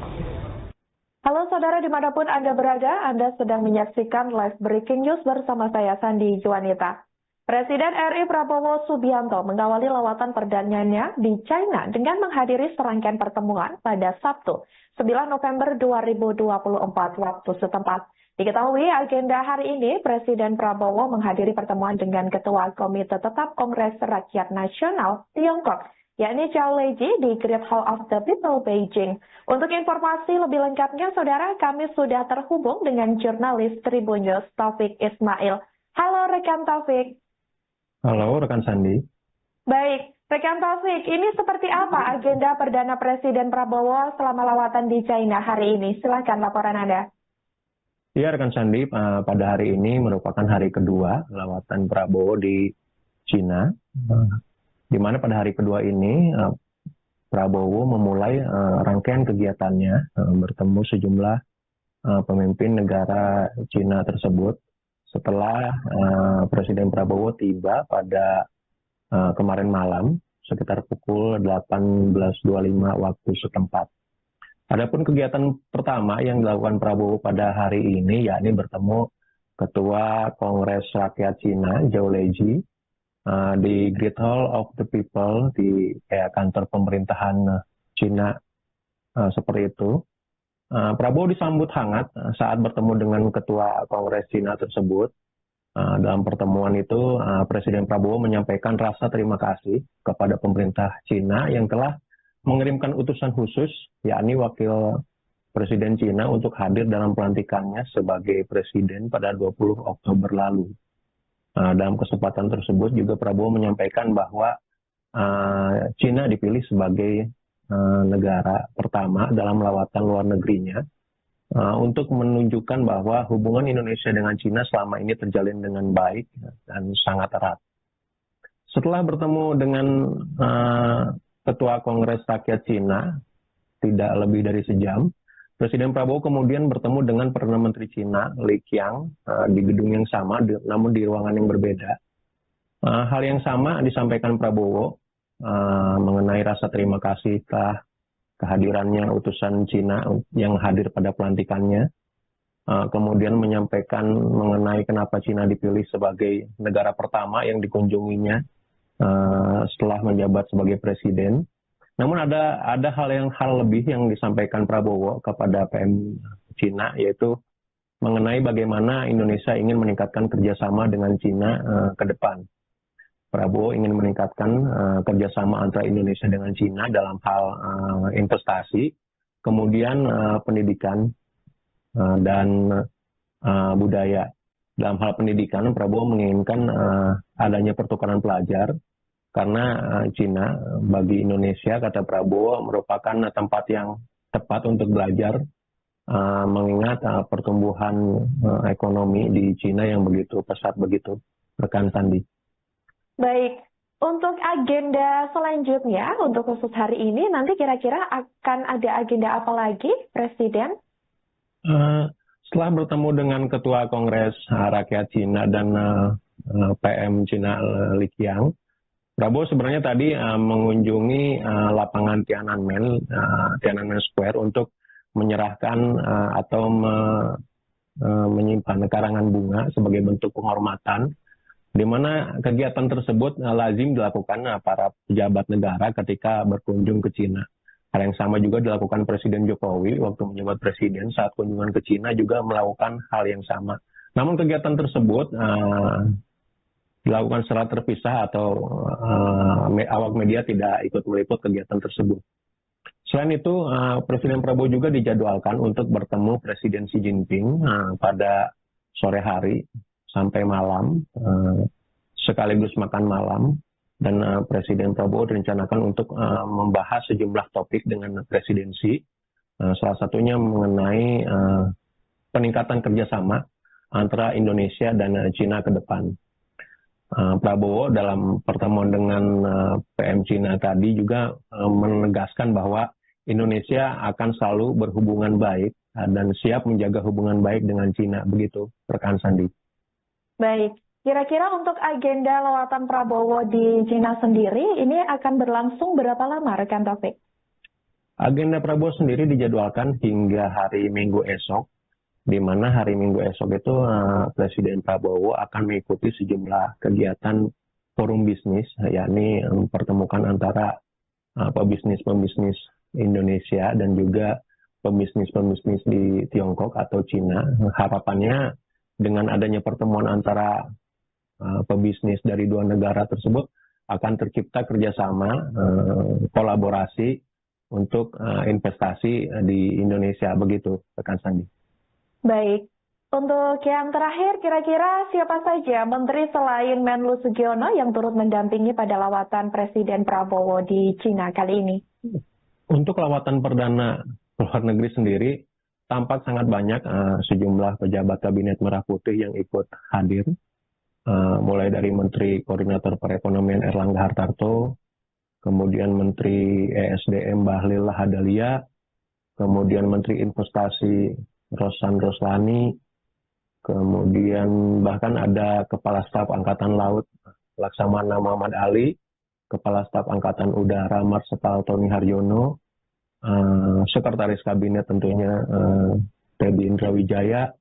Halo saudara dimanapun Anda berada, Anda sedang menyaksikan live breaking news bersama saya Sandi Juanita. Presiden RI Prabowo Subianto mengawali lawatan perdananya di China dengan menghadiri serangkaian pertemuan pada Sabtu 9 November 2024 waktu setempat. Diketahui agenda hari ini Presiden Prabowo menghadiri pertemuan dengan Ketua Komite Tetap Kongres Rakyat Nasional Tiongkok, yakni Zhao Leiji di Great Hall of the People Beijing. Untuk informasi lebih lengkapnya, saudara, kami sudah terhubung dengan jurnalis Tribun News Taufik Ismail. Halo rekan Taufik. Halo rekan Sandi. Baik, rekan Taufik, ini seperti apa agenda Perdana Presiden Prabowo selama lawatan di China hari ini? Silakan laporan Anda. Ya rekan Sandi, pada hari ini merupakan hari kedua lawatan Prabowo di Cina. Di mana pada hari kedua ini Prabowo memulai rangkaian kegiatannya bertemu sejumlah pemimpin negara Cina tersebut setelah Presiden Prabowo tiba pada kemarin malam sekitar pukul 18.25 waktu setempat. Adapun kegiatan pertama yang dilakukan Prabowo pada hari ini, yakni bertemu Ketua Kongres Rakyat Cina, Zhou Leji, di Great Hall of the People di kantor pemerintahan Cina seperti itu. Prabowo disambut hangat saat bertemu dengan Ketua Kongres Cina tersebut. Dalam pertemuan itu, Presiden Prabowo menyampaikan rasa terima kasih kepada pemerintah Cina yang telah mengirimkan utusan khusus, yakni Wakil Presiden Cina untuk hadir dalam pelantikannya sebagai Presiden pada 20 Oktober lalu. Dalam kesempatan tersebut juga Prabowo menyampaikan bahwa Cina dipilih sebagai negara pertama dalam lawatan luar negerinya untuk menunjukkan bahwa hubungan Indonesia dengan Cina selama ini terjalin dengan baik dan sangat erat. Setelah bertemu dengan Ketua Kongres Rakyat Cina, tidak lebih dari sejam, Presiden Prabowo kemudian bertemu dengan Perdana Menteri Cina, Li Qiang, di gedung yang sama, namun di ruangan yang berbeda. Hal yang sama disampaikan Prabowo mengenai rasa terima kasih telah kehadirannya utusan Cina yang hadir pada pelantikannya. Kemudian menyampaikan mengenai kenapa Cina dipilih sebagai negara pertama yang dikunjunginya setelah menjabat sebagai presiden. Namun ada hal lebih yang disampaikan Prabowo kepada PM Cina, yaitu mengenai bagaimana Indonesia ingin meningkatkan kerjasama dengan Cina ke depan. Prabowo ingin meningkatkan kerjasama antara Indonesia dengan Cina dalam hal investasi, kemudian pendidikan dan budaya. Dalam hal pendidikan, Prabowo menginginkan adanya pertukaran pelajar, karena Cina bagi Indonesia, kata Prabowo, merupakan tempat yang tepat untuk belajar, mengingat pertumbuhan ekonomi di Cina yang begitu pesat begitu, rekan Sandi. Baik, untuk agenda selanjutnya, untuk khusus hari ini, nanti kira-kira akan ada agenda apa lagi, Presiden? Setelah bertemu dengan Ketua Kongres Rakyat Cina dan PM Cina Li Qiang, Prabowo sebenarnya tadi mengunjungi lapangan Tiananmen Square untuk menyerahkan atau menyimpan karangan bunga sebagai bentuk penghormatan, di mana kegiatan tersebut lazim dilakukan para pejabat negara ketika berkunjung ke Cina. Hal yang sama juga dilakukan Presiden Jokowi waktu menjabat presiden, saat kunjungan ke Cina juga melakukan hal yang sama. Namun kegiatan tersebut dilakukan secara terpisah atau awak media tidak ikut meliput kegiatan tersebut. Selain itu, Presiden Prabowo juga dijadwalkan untuk bertemu Presiden Xi Jinping pada sore hari sampai malam, sekaligus makan malam, dan Presiden Prabowo direncanakan untuk membahas sejumlah topik dengan Presiden Xi, salah satunya mengenai peningkatan kerjasama antara Indonesia dan Cina ke depan. Prabowo dalam pertemuan dengan PM Cina tadi juga menegaskan bahwa Indonesia akan selalu berhubungan baik dan siap menjaga hubungan baik dengan Cina. Begitu, rekan Sandi. Baik, kira-kira untuk agenda lawatan Prabowo di Cina sendiri, ini akan berlangsung berapa lama, rekan Taufik? Agenda Prabowo sendiri dijadwalkan hingga hari Minggu esok, di mana hari Minggu esok itu Presiden Prabowo akan mengikuti sejumlah kegiatan forum bisnis, yakni pertemukan antara pebisnis-pebisnis Indonesia dan juga pebisnis-pebisnis di Tiongkok atau Cina. Harapannya dengan adanya pertemuan antara pebisnis dari dua negara tersebut akan tercipta kerjasama, kolaborasi untuk investasi di Indonesia. Begitu, rekan Sandi. Baik, untuk yang terakhir, kira-kira siapa saja menteri selain Menlu Sugiono yang turut mendampingi pada lawatan Presiden Prabowo di Cina kali ini? Untuk lawatan perdana luar negeri sendiri, tampak sangat banyak sejumlah pejabat Kabinet Merah Putih yang ikut hadir, mulai dari Menteri Koordinator Perekonomian Erlangga Hartarto, kemudian Menteri ESDM Bahlil Lahadalia, kemudian Menteri Investasi Rosan Roslani, kemudian bahkan ada Kepala Staf Angkatan Laut Laksamana Muhammad Ali, Kepala Staf Angkatan Udara Marsikal Tony Haryono, Sekretaris Kabinet tentunya Teddy Indrawijaya,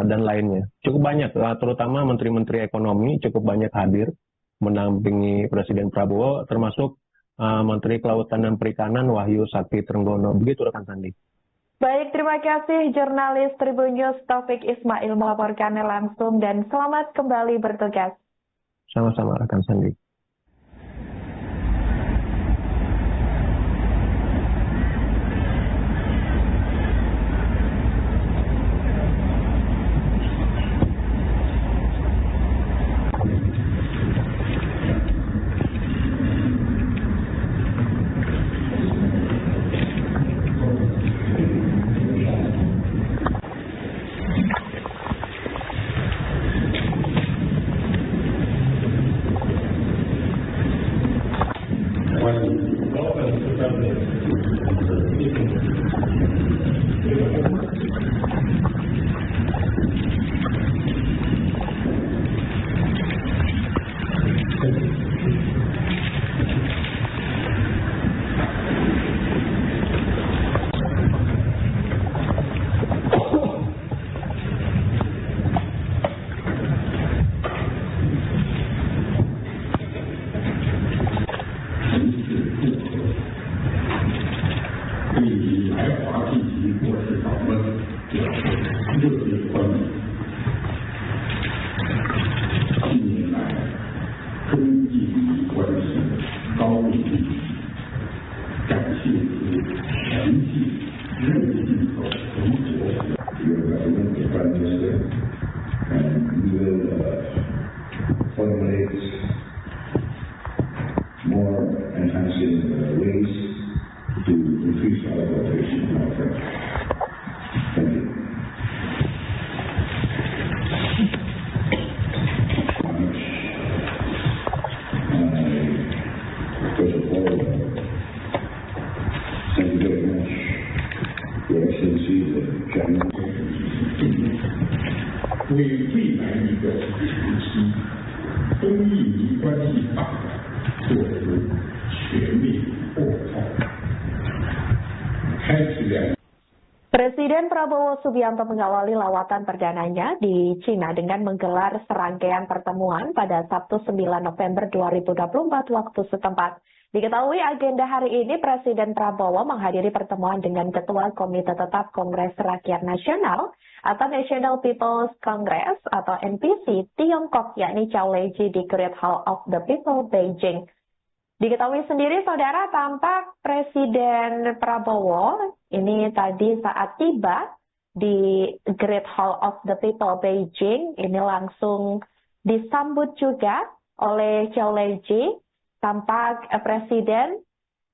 dan lainnya. Cukup banyak, terutama Menteri-Menteri Ekonomi cukup banyak hadir mendampingi Presiden Prabowo, termasuk Menteri Kelautan dan Perikanan Wahyu Sakti Trenggono. Begitu rekan Sandi. Baik, terima kasih jurnalis Tribun News Taufik Ismail melaporkannya langsung dan selamat kembali bertugas. Sama-sama rekan Sandi. Presiden Prabowo Subianto mengawali lawatan perdananya di Cina dengan menggelar serangkaian pertemuan pada Sabtu 9 November 2024 waktu setempat. Diketahui agenda hari ini Presiden Prabowo menghadiri pertemuan dengan Ketua Komite Tetap Kongres Rakyat Nasional atau National People's Congress atau NPC Tiongkok, yakni Zhao Leji di Great Hall of the People, Beijing. Diketahui sendiri, saudara, tampak Presiden Prabowo ini tadi saat tiba di Great Hall of the People Beijing, ini langsung disambut juga oleh Zhao Leji. Tampak Presiden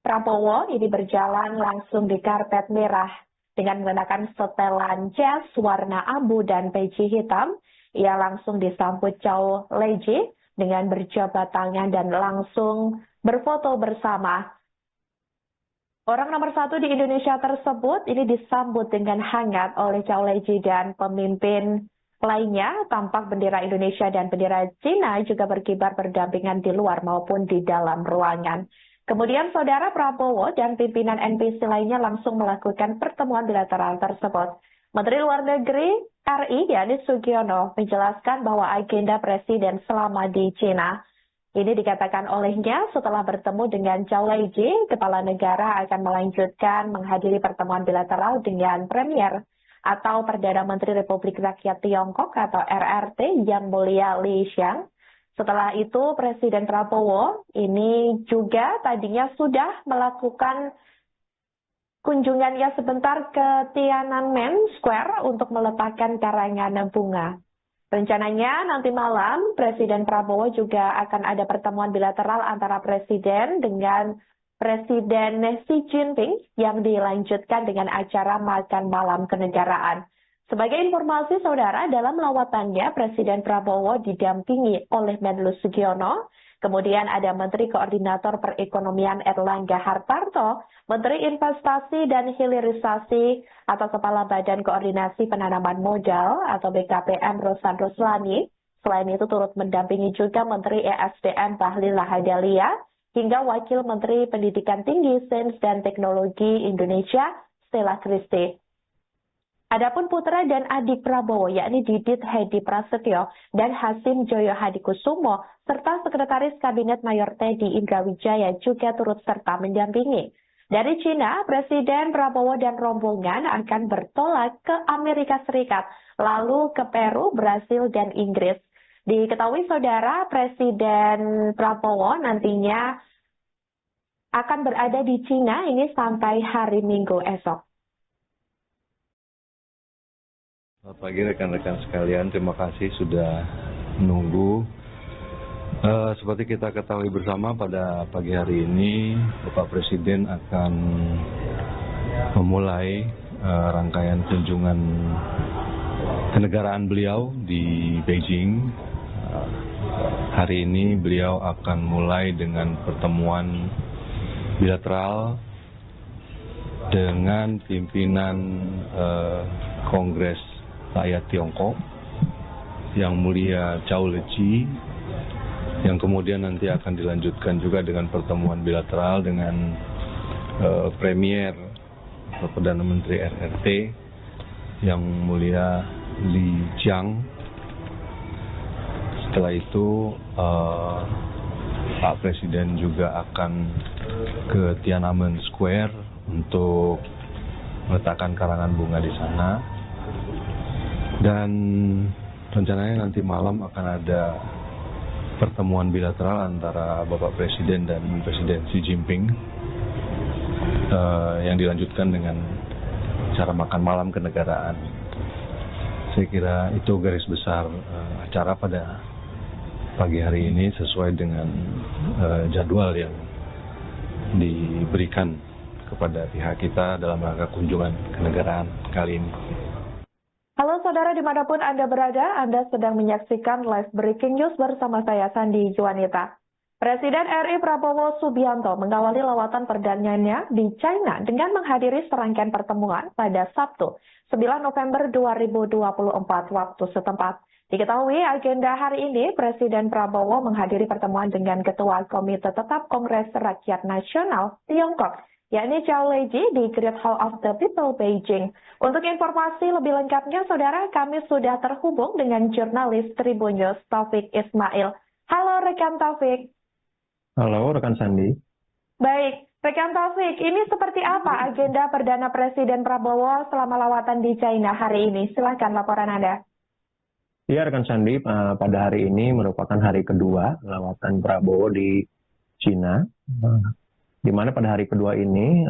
Prabowo ini berjalan langsung di karpet merah dengan menggunakan setelan jas warna abu dan peci hitam. Ia langsung disambut Zhao Leji dengan berjabat tangan dan langsung berfoto bersama. Orang nomor 1 di Indonesia tersebut ini disambut dengan hangat oleh Zhao Leji dan pemimpin lainnya. Tampak bendera Indonesia dan bendera Cina juga berkibar berdampingan di luar maupun di dalam ruangan. Kemudian saudara Prabowo dan pimpinan NPC lainnya langsung melakukan pertemuan bilateral tersebut. Menteri Luar Negeri RI Yannis Sugiono menjelaskan bahwa agenda Presiden selama di Cina ini dikatakan olehnya setelah bertemu dengan Zhao Leji, kepala negara akan melanjutkan menghadiri pertemuan bilateral dengan Premier atau Perdana Menteri Republik Rakyat Tiongkok atau RRT Yang Mulia Li Qiang. Setelah itu Presiden Prabowo ini juga tadinya sudah melakukan kunjungannya sebentar ke Tiananmen Square untuk meletakkan karangan bunga. Rencananya nanti malam Presiden Prabowo juga akan ada pertemuan bilateral antara Presiden dengan Presiden Xi Jinping yang dilanjutkan dengan acara makan malam kenegaraan. Sebagai informasi saudara, dalam lawatannya Presiden Prabowo didampingi oleh Menlu Sugiono, kemudian ada Menteri Koordinator Perekonomian Erlangga Hartarto, Menteri Investasi dan Hilirisasi atau Kepala Badan Koordinasi Penanaman Modal atau BKPM Rosan Roslani. Selain itu turut mendampingi juga Menteri ESDM Bahlil Lahadalia hingga Wakil Menteri Pendidikan Tinggi, Sains dan Teknologi Indonesia, Stella Christie. Adapun putra dan adik Prabowo, yakni Didit Hedi Prasetyo dan Hasim Joyo Hadikusumo, serta Sekretaris Kabinet Mayor Teddy Indrawijaya juga turut serta mendampingi. Dari Cina, Presiden Prabowo dan rombongan akan bertolak ke Amerika Serikat, lalu ke Peru, Brasil, dan Inggris. Diketahui saudara, Presiden Prabowo nantinya akan berada di Cina ini sampai hari Minggu esok. Selamat pagi rekan-rekan sekalian, terima kasih sudah menunggu. Seperti kita ketahui bersama, pada pagi hari ini Bapak Presiden akan memulai rangkaian kunjungan kenegaraan beliau di Beijing. Hari ini beliau akan mulai dengan pertemuan bilateral dengan pimpinan Kongres Rakyat Tiongkok Yang Mulia Zhao Leji, yang kemudian nanti akan dilanjutkan juga dengan pertemuan bilateral dengan Premier atau Perdana Menteri RRT Yang Mulia Li Qiang. Setelah itu Pak Presiden juga akan ke Tiananmen Square untuk meletakkan karangan bunga di sana. Dan rencananya nanti malam akan ada pertemuan bilateral antara Bapak Presiden dan Presiden Xi Jinping yang dilanjutkan dengan cara makan malam kenegaraan. Saya kira itu garis besar acara pada pagi hari ini sesuai dengan jadwal yang diberikan kepada pihak kita dalam rangka kunjungan kenegaraan kali ini. Halo saudara dimanapun Anda berada, Anda sedang menyaksikan live breaking news bersama saya Sandi Juanita. Presiden RI Prabowo Subianto mengawali lawatan perdananya di China dengan menghadiri serangkaian pertemuan pada Sabtu 9 November 2024 waktu setempat. Diketahui agenda hari ini, Presiden Prabowo menghadiri pertemuan dengan Ketua Komite Tetap Kongres Rakyat Nasional Tiongkok, yakni Zhao Leji di Great Hall of the People, Beijing. Untuk informasi lebih lengkapnya, saudara, kami sudah terhubung dengan jurnalis Tribun News Taufik Ismail. Halo rekan Taufik. Halo rekan Sandi. Baik, rekan Taufik, ini seperti apa agenda Perdana Presiden Prabowo selama lawatan di China hari ini? Silakan laporan Anda. Ya rekan Sandi, pada hari ini merupakan hari kedua lawatan Prabowo di Cina, di mana pada hari kedua ini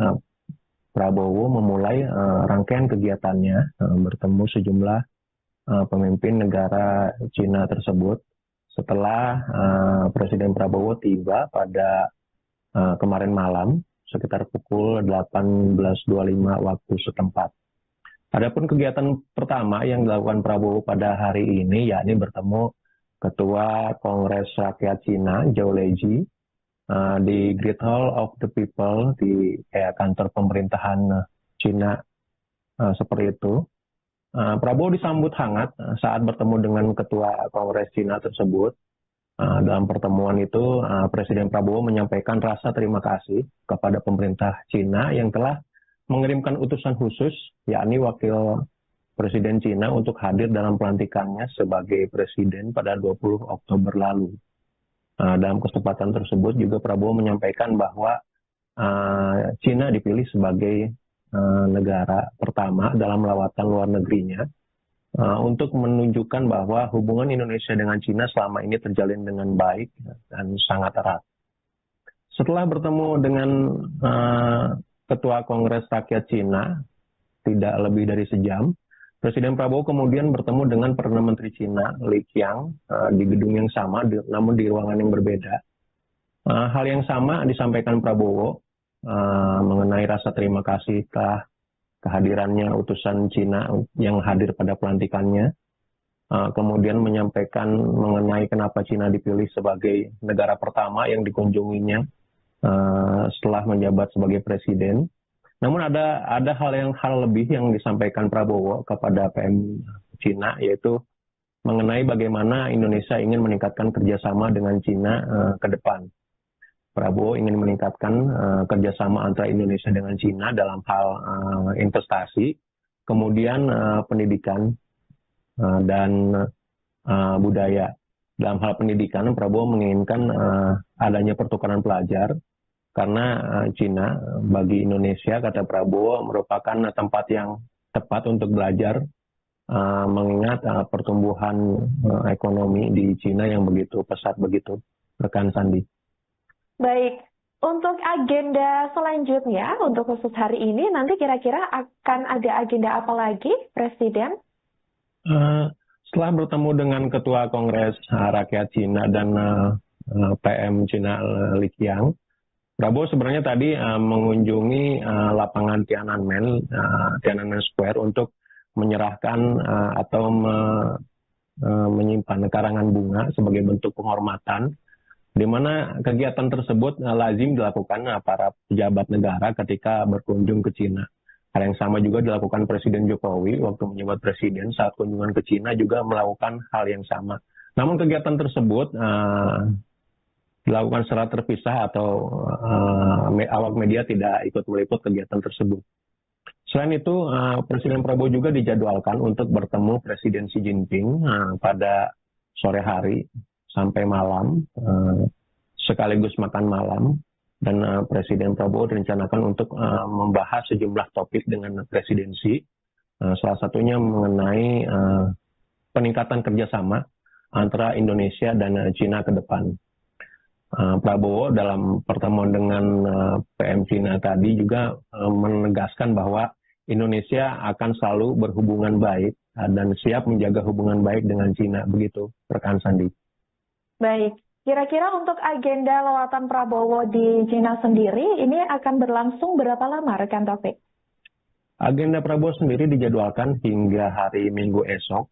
Prabowo memulai rangkaian kegiatannya bertemu sejumlah pemimpin negara Cina tersebut setelah Presiden Prabowo tiba pada kemarin malam sekitar pukul 18.25 waktu setempat. Adapun kegiatan pertama yang dilakukan Prabowo pada hari ini yakni bertemu Ketua Kongres Rakyat Cina, Zhao Leji, di Great Hall of the People di kantor pemerintahan Cina seperti itu. Prabowo disambut hangat saat bertemu dengan Ketua Kongres Cina tersebut. Dalam pertemuan itu, Presiden Prabowo menyampaikan rasa terima kasih kepada pemerintah Cina yang telah mengirimkan utusan khusus, yakni Wakil Presiden Cina untuk hadir dalam pelantikannya sebagai Presiden pada 20 Oktober lalu. Dalam kesempatan tersebut juga Prabowo menyampaikan bahwa Cina dipilih sebagai negara pertama dalam lawatan luar negerinya untuk menunjukkan bahwa hubungan Indonesia dengan Cina selama ini terjalin dengan baik dan sangat erat. Setelah bertemu dengan Ketua Kongres Rakyat Cina tidak lebih dari sejam, Presiden Prabowo kemudian bertemu dengan Perdana Menteri Cina, Li Qiang, di gedung yang sama, namun di ruangan yang berbeda. Hal yang sama disampaikan Prabowo mengenai rasa terima kasih telah kehadirannya utusan Cina yang hadir pada pelantikannya. Kemudian menyampaikan mengenai kenapa Cina dipilih sebagai negara pertama yang dikunjunginya setelah menjabat sebagai presiden. Namun ada hal lebih yang disampaikan Prabowo kepada PM Cina, yaitu mengenai bagaimana Indonesia ingin meningkatkan kerjasama dengan Cina ke depan. Prabowo ingin meningkatkan kerjasama antara Indonesia dengan Cina dalam hal investasi, kemudian pendidikan dan budaya. Dalam hal pendidikan, Prabowo menginginkan adanya pertukaran pelajar karena Cina bagi Indonesia, kata Prabowo, merupakan tempat yang tepat untuk belajar mengingat pertumbuhan ekonomi di Cina yang begitu pesat begitu, rekan Sandi. Baik, untuk agenda selanjutnya, untuk khusus hari ini, nanti kira-kira akan ada agenda apa lagi, Presiden? Setelah bertemu dengan Ketua Kongres Rakyat Cina dan PM Cina Li Qiang, Prabowo sebenarnya tadi mengunjungi lapangan Tiananmen Square untuk menyerahkan atau menyimpan karangan bunga sebagai bentuk penghormatan, di mana kegiatan tersebut lazim dilakukan para pejabat negara ketika berkunjung ke Cina. Hal yang sama juga dilakukan Presiden Jokowi waktu menjabat presiden saat kunjungan ke Cina juga melakukan hal yang sama. Namun kegiatan tersebut dilakukan secara terpisah atau awak media tidak ikut meliput kegiatan tersebut. Selain itu, Presiden Prabowo juga dijadwalkan untuk bertemu Presiden Xi Jinping pada sore hari sampai malam, sekaligus makan malam, dan Presiden Prabowo direncanakan untuk membahas sejumlah topik dengan Presiden Xi, salah satunya mengenai peningkatan kerjasama antara Indonesia dan Cina ke depan. Prabowo dalam pertemuan dengan PM Cina tadi juga menegaskan bahwa Indonesia akan selalu berhubungan baik dan siap menjaga hubungan baik dengan Cina, begitu rekan Sandi. Baik, kira-kira untuk agenda lawatan Prabowo di Cina sendiri ini akan berlangsung berapa lama, rekan Taufik? Agenda Prabowo sendiri dijadwalkan hingga hari Minggu esok,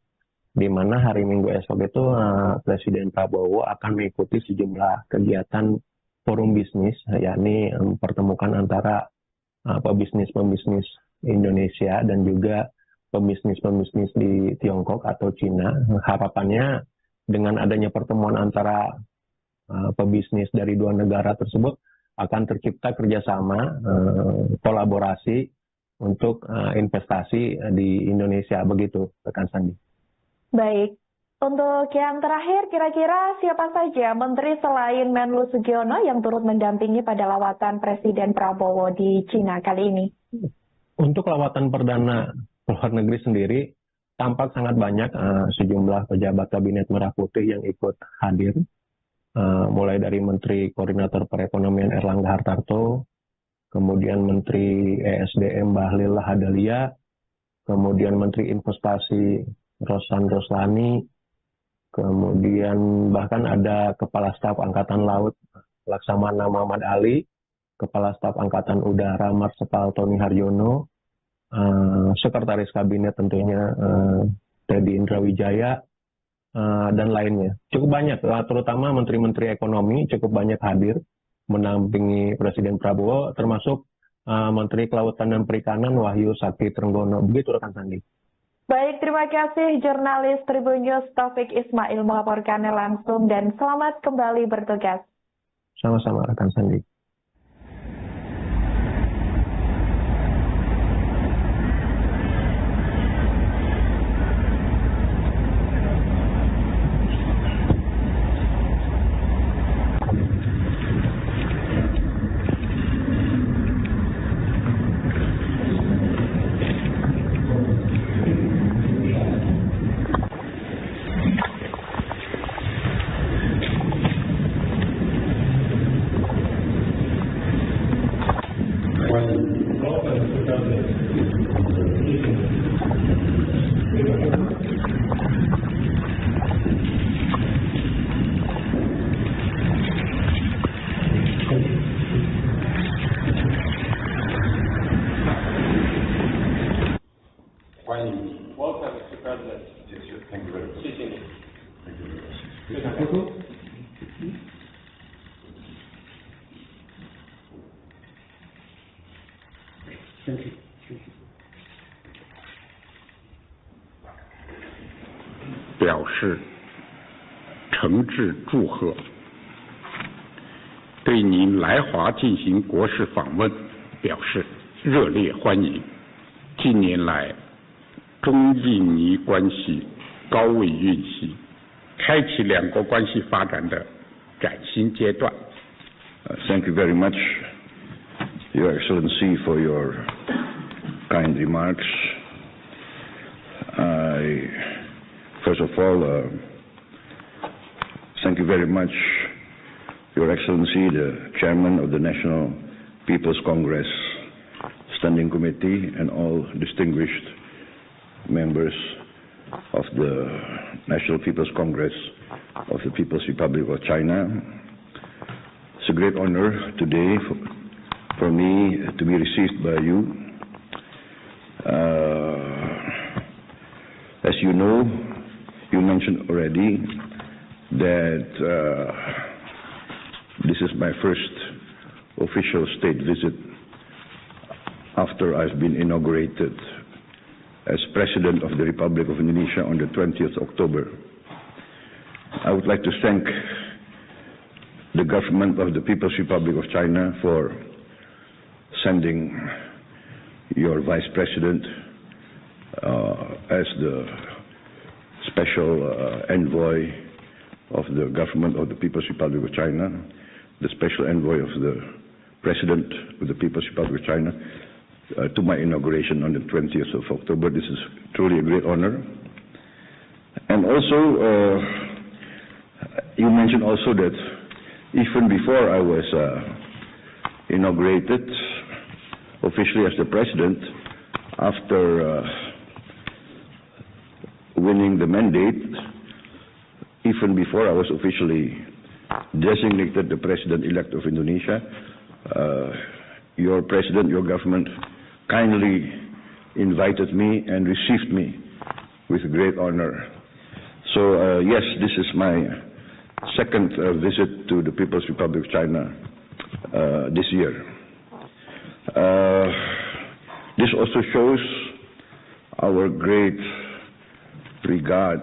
di mana hari Minggu esok itu Presiden Prabowo akan mengikuti sejumlah kegiatan forum bisnis, yakni mempertemukan antara pebisnis-pebisnis Indonesia dan juga pebisnis-pebisnis di Tiongkok atau Cina. Harapannya dengan adanya pertemuan antara pebisnis dari dua negara tersebut akan tercipta kerjasama, kolaborasi untuk investasi di Indonesia, begitu rekan Sandi. Baik, untuk yang terakhir kira-kira siapa saja menteri selain Menlu Sugiono yang turut mendampingi pada lawatan Presiden Prabowo di Cina kali ini? Untuk lawatan perdana luar negeri sendiri, tampak sangat banyak sejumlah pejabat Kabinet Merah Putih yang ikut hadir, mulai dari Menteri Koordinator Perekonomian Erlangga Hartarto, kemudian Menteri ESDM Bahlil Lahadalia, kemudian Menteri Investasi Rosan Roslani, kemudian bahkan ada Kepala Staf Angkatan Laut Laksamana Muhammad Ali, Kepala Staf Angkatan Udara Marsikal Tony Haryono, Sekretaris Kabinet tentunya Teddy Indrawijaya, dan lainnya. Cukup banyak, terutama Menteri-Menteri Ekonomi cukup banyak hadir mendampingi Presiden Prabowo, termasuk Menteri Kelautan dan Perikanan Wahyu Sakti Trenggono. Begitu rekan Sandi. Baik, terima kasih jurnalis Tribun News Taufik Ismail melaporkannya langsung dan selamat kembali bertugas. Sama-sama rekan Sandi.表示诚挚祝贺，对您来华进行国事访问表示热烈欢迎。近年来，中印尼关系高位运行，开启两国关系发展的崭新阶段。Thank you very much, Your Excellency, for your kind remarks. First of all, thank you very much, Your Excellency, the Chairman of the National People's Congress Standing Committee, and all distinguished members of the National People's Congress of the People's Republic of China. It's a great honor today for me to be received by you. As you know, you mentioned already that this is my first official state visit after I've been inaugurated as President of the Republic of Indonesia on the 20th October. I would like to thank the government of the People's Republic of China for sending your Vice President as the special envoy of the government of the People's Republic of China, the special envoy of the President of the People's Republic of China, to my inauguration on the 20th of October. This is truly a great honor. And also, you mentioned also that even before I was inaugurated officially as the President, after winning the mandate, even before I was officially designated the President-elect of Indonesia, your President, your government, kindly invited me and received me with great honor. So yes, this is my second visit to the People's Republic of China this year. This also shows our great regard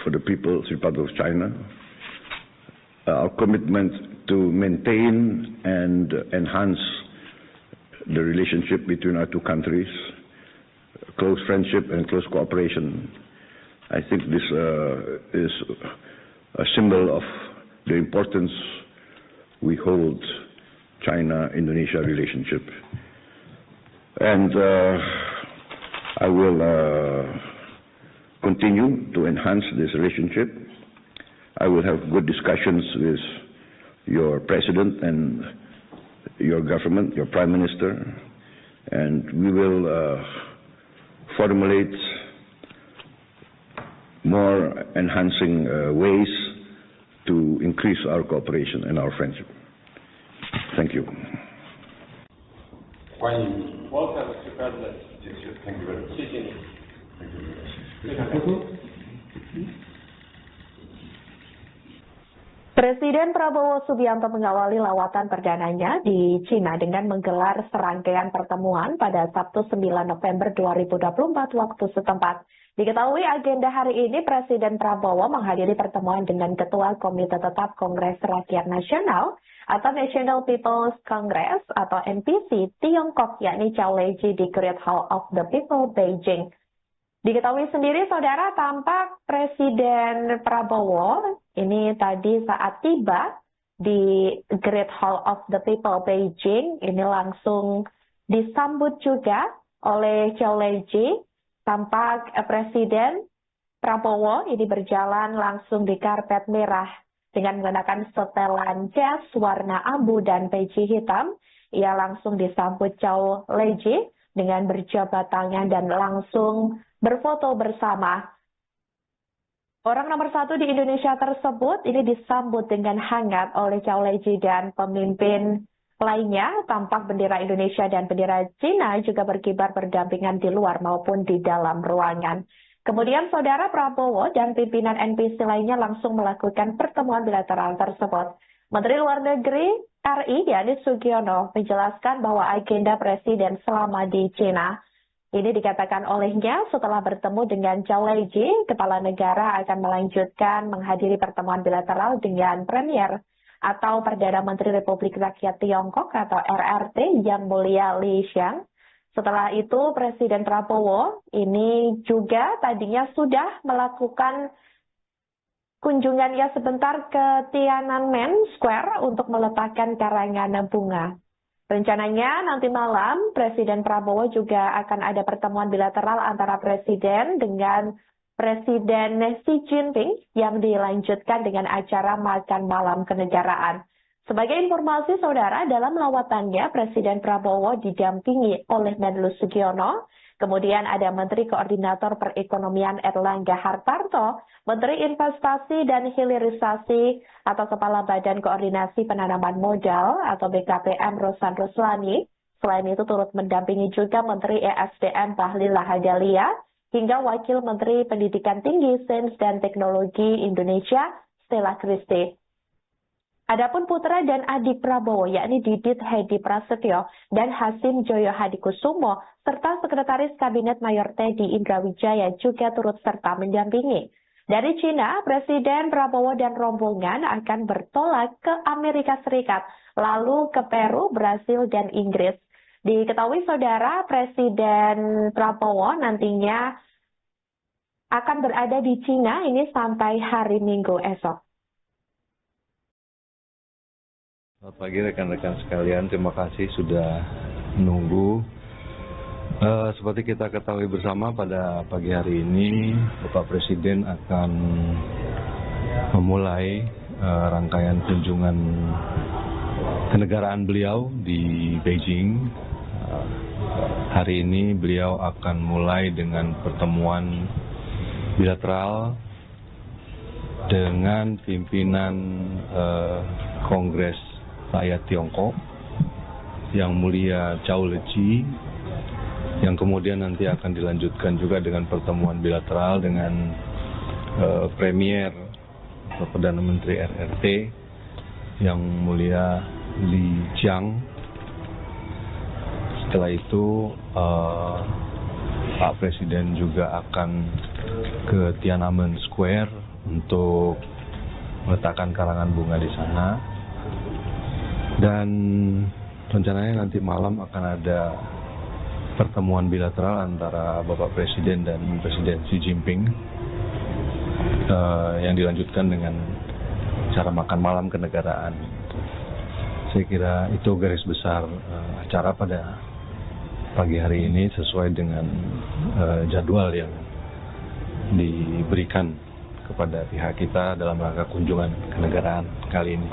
for the People's Republic of China, our commitment to maintain and enhance the relationship between our two countries, close friendship and close cooperation. I think this is a symbol of the importance we hold China-Indonesia relationship. And I will continue to enhance this relationship. I will have good discussions with your President and your government, your Prime Minister, and we will formulate more enhancing ways to increase our cooperation and our friendship. Thank you. Welcome, Mr. President. Thank you very much. Presiden Prabowo Subianto mengawali lawatan perdananya di Cina dengan menggelar serangkaian pertemuan pada Sabtu 9 November 2024 waktu setempat. Diketahui agenda hari ini Presiden Prabowo menghadiri pertemuan dengan Ketua Komite Tetap Kongres Rakyat Nasional atau National People's Congress atau NPC Tiongkok, yakni Zhao Leji di Great Hall of the People, Beijing. Diketahui sendiri, saudara, tampak Presiden Prabowo ini tadi saat tiba di Great Hall of the People, Beijing, ini langsung disambut juga oleh Zhao Leji. Tampak Presiden Prabowo ini berjalan langsung di karpet merah dengan menggunakan setelan jas warna abu dan peci hitam. Ia langsung disambut Zhao Leji dengan berjabat tangan dan langsung berfoto bersama. Orang nomor 1 di Indonesia tersebut ini disambut dengan hangat oleh Zhao Leji dan pemimpin lainnya. Tampak bendera Indonesia dan bendera Cina juga berkibar berdampingan di luar maupun di dalam ruangan. Kemudian saudara Prabowo dan pimpinan NPC lainnya langsung melakukan pertemuan bilateral tersebut. Menteri Luar Negeri RI Yannis Sugiono menjelaskan bahwa agenda Presiden selama di Cina ini dikatakan olehnya setelah bertemu dengan Zhao Leji, kepala negara akan melanjutkan menghadiri pertemuan bilateral dengan Premier atau Perdana Menteri Republik Rakyat Tiongkok atau RRT Yang Mulia Li Qiang. Setelah itu Presiden Prabowo ini juga tadinya sudah melakukan kunjungannya sebentar ke Tiananmen Square untuk meletakkan karangan bunga. Rencananya nanti malam Presiden Prabowo juga akan ada pertemuan bilateral antara Presiden dengan Presiden Xi Jinping yang dilanjutkan dengan acara makan malam kenegaraan. Sebagai informasi saudara, dalam lawatannya Presiden Prabowo didampingi oleh Menlu Sugiono, kemudian ada Menteri Koordinator Perekonomian Erlangga Hartarto, Menteri Investasi dan Hilirisasi atau Kepala Badan Koordinasi Penanaman Modal atau BKPM Rosan Ruslani. Selain itu turut mendampingi juga Menteri ESDM Bahlil Lahadalia, hingga Wakil Menteri Pendidikan Tinggi, Sains dan Teknologi Indonesia, Stella Christie. Adapun putra dan adik Prabowo, yakni Didit Hedi Prasetyo dan Hasim Joyo Hadikusumo, serta Sekretaris Kabinet Mayor Teddy Indrawijaya juga turut serta mendampingi. Dari Cina, Presiden Prabowo dan rombongan akan bertolak ke Amerika Serikat, lalu ke Peru, Brasil, dan Inggris. Diketahui saudara, Presiden Prabowo nantinya akan berada di Cina ini sampai hari Minggu esok. Selamat pagi rekan-rekan sekalian, terima kasih sudah menunggu. Seperti kita ketahui bersama pada pagi hari ini, Bapak Presiden akan memulai rangkaian kunjungan kenegaraan beliau di Beijing. Hari ini beliau akan mulai dengan pertemuan bilateral dengan pimpinan Kongres Rakyat Tiongkok, Yang Mulia Zhao Leji, yang kemudian nanti akan dilanjutkan juga dengan pertemuan bilateral dengan Premier atau Perdana Menteri RRT Yang Mulia Li Qiang. Setelah itu Pak Presiden juga akan ke Tiananmen Square untuk meletakkan karangan bunga di sana. Dan rencananya nanti malam akan ada pertemuan bilateral antara Bapak Presiden dan Presiden Xi Jinping yang dilanjutkan dengan cara makan malam kenegaraan. Saya kira itu garis besar acara pada pagi hari ini sesuai dengan jadwal yang diberikan kepada pihak kita dalam rangka kunjungan kenegaraan kali ini.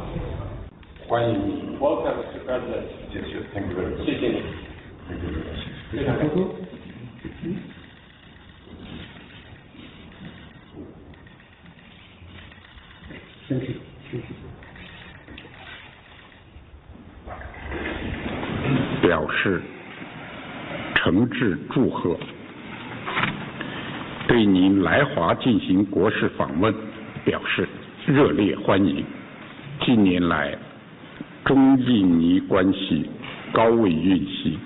表示诚挚祝贺，对您来华进行国事访问表示热烈欢迎。近年来，中印尼关系高位运行，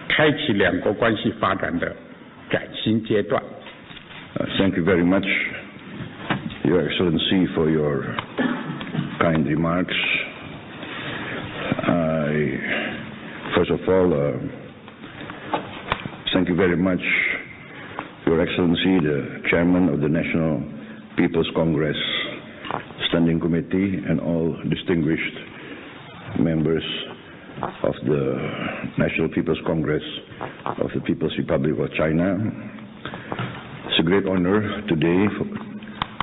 开启两国关系发展的崭新阶段。Thank you very much, Your Excellency, for your kind remarks. First of all, thank you very much, Your Excellency, the Chairman of the National People's Congress Standing Committee, and all distinguished members of the National People's Congress of the People's Republic of China. It's a great honor today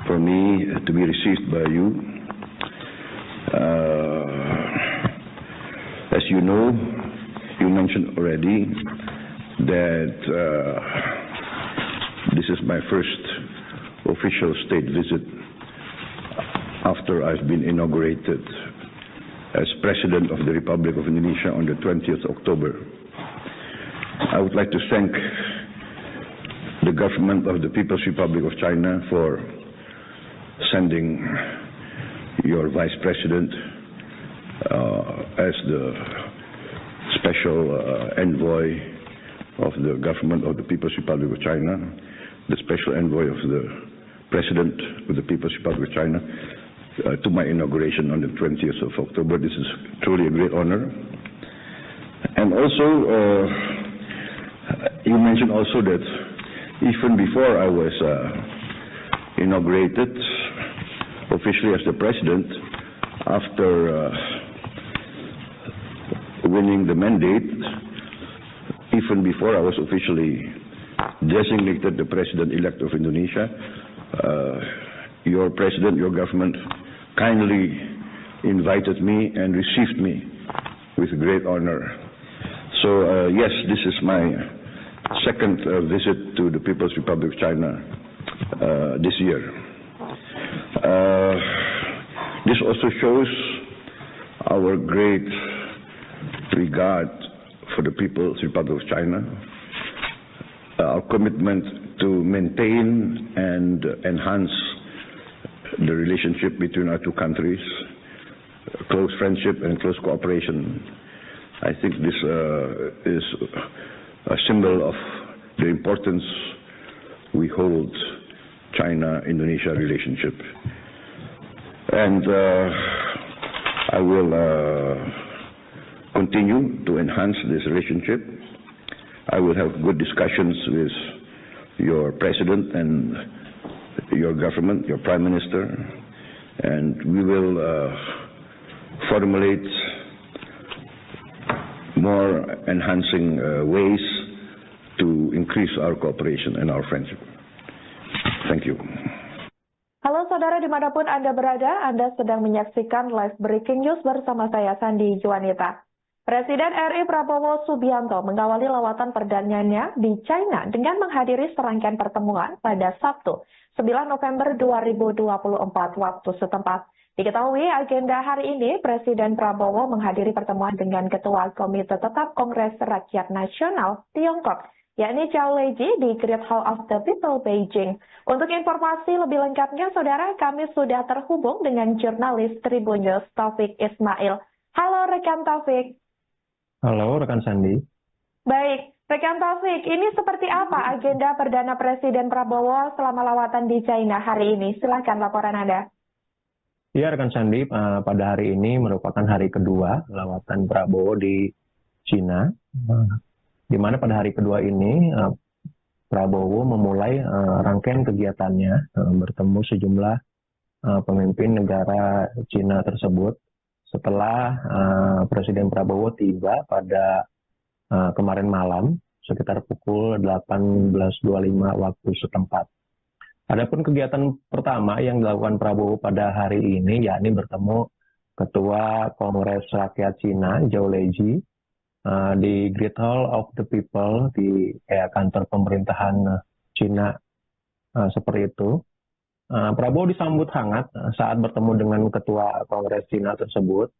for me to be received by you. As you know, you mentioned already that this is my first official state visit after I've been inaugurated as President of the Republic of Indonesia on the 20th October. I would like to thank the government of the People's Republic of China for sending your Vice President as the special envoy of the government of the People's Republic of China, the special envoy of the President of the People's Republic of China, to my inauguration on the 20th of October. This is truly a great honor. And also, you mentioned also that even before I was inaugurated officially as the president, after winning the mandate, even before I was officially designated the president-elect of Indonesia, your president, your government kindly invited me and received me with great honor. So yes, this is my second visit to the People's Republic of China this year. This also shows our great regard for the People's Republic of China, our commitment to maintain and enhance the relationship between our two countries, close friendship and close cooperation. I think this is a symbol of the importance we hold China-Indonesia relationship. And I will continue to enhance this relationship. I will have good discussions with your president and your government, your prime minister, and we will formulate more enhancing ways to increase our cooperation and our friendship. Thank you. Halo saudara dimanapun Anda berada, Anda sedang menyaksikan live breaking news bersama saya Sandi Juanita. Presiden RI Prabowo Subianto mengawali lawatan perdananya di China dengan menghadiri serangkaian pertemuan pada Sabtu 9 November 2024 waktu setempat. Diketahui agenda hari ini Presiden Prabowo menghadiri pertemuan dengan Ketua Komite Tetap Kongres Rakyat Nasional Tiongkok, yakni Zhao Leji di Great Hall of the People, Beijing. Untuk informasi lebih lengkapnya, saudara, kami sudah terhubung dengan jurnalis Tribun News Taufik Ismail. Halo rekan Taufik. Halo rekan Sandi. Baik, rekan Taufik, ini seperti apa agenda Perdana Presiden Prabowo selama lawatan di China hari ini? Silakan laporan Anda. Ya rekan Sandi, pada hari ini merupakan hari kedua lawatan Prabowo di China, di mana pada hari kedua ini Prabowo memulai rangkaian kegiatannya bertemu sejumlah pemimpin negara Cina tersebut setelah Presiden Prabowo tiba pada kemarin malam sekitar pukul 18.25 waktu setempat. Adapun kegiatan pertama yang dilakukan Prabowo pada hari ini yakni bertemu Ketua Kongres Rakyat Cina Zhao Leji di Great Hall of the People di kantor pemerintahan Cina seperti itu. Prabowo disambut hangat saat bertemu dengan Ketua Kongres Cina tersebut.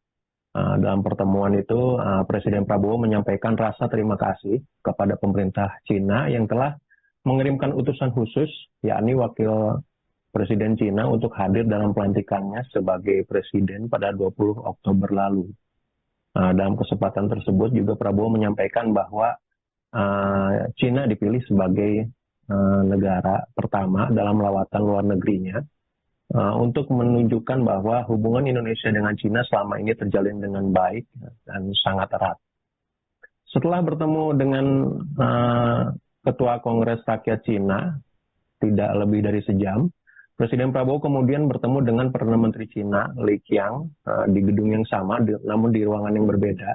Dalam pertemuan itu Presiden Prabowo menyampaikan rasa terima kasih kepada pemerintah Cina yang telah mengirimkan utusan khusus, yakni Wakil Presiden Cina untuk hadir dalam pelantikannya sebagai Presiden pada 20 Oktober lalu. Dalam kesempatan tersebut juga Prabowo menyampaikan bahwa Cina dipilih sebagai negara pertama dalam lawatan luar negerinya untuk menunjukkan bahwa hubungan Indonesia dengan Cina selama ini terjalin dengan baik dan sangat erat. Setelah bertemu dengan Ketua Kongres Rakyat Cina tidak lebih dari sejam, Presiden Prabowo kemudian bertemu dengan Perdana Menteri Cina Li Qiang di gedung yang sama, namun di ruangan yang berbeda.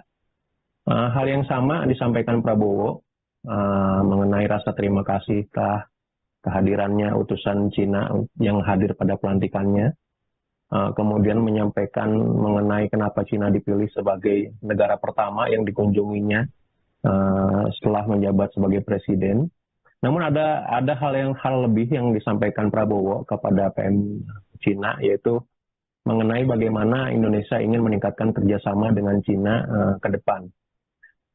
Hal yang sama disampaikan Prabowo mengenai rasa terima kasih telah kehadirannya utusan Cina yang hadir pada pelantikannya. Kemudian menyampaikan mengenai kenapa Cina dipilih sebagai negara pertama yang dikunjunginya setelah menjabat sebagai presiden. Namun ada hal lebih yang disampaikan Prabowo kepada PM Cina, yaitu mengenai bagaimana Indonesia ingin meningkatkan kerjasama dengan Cina ke depan.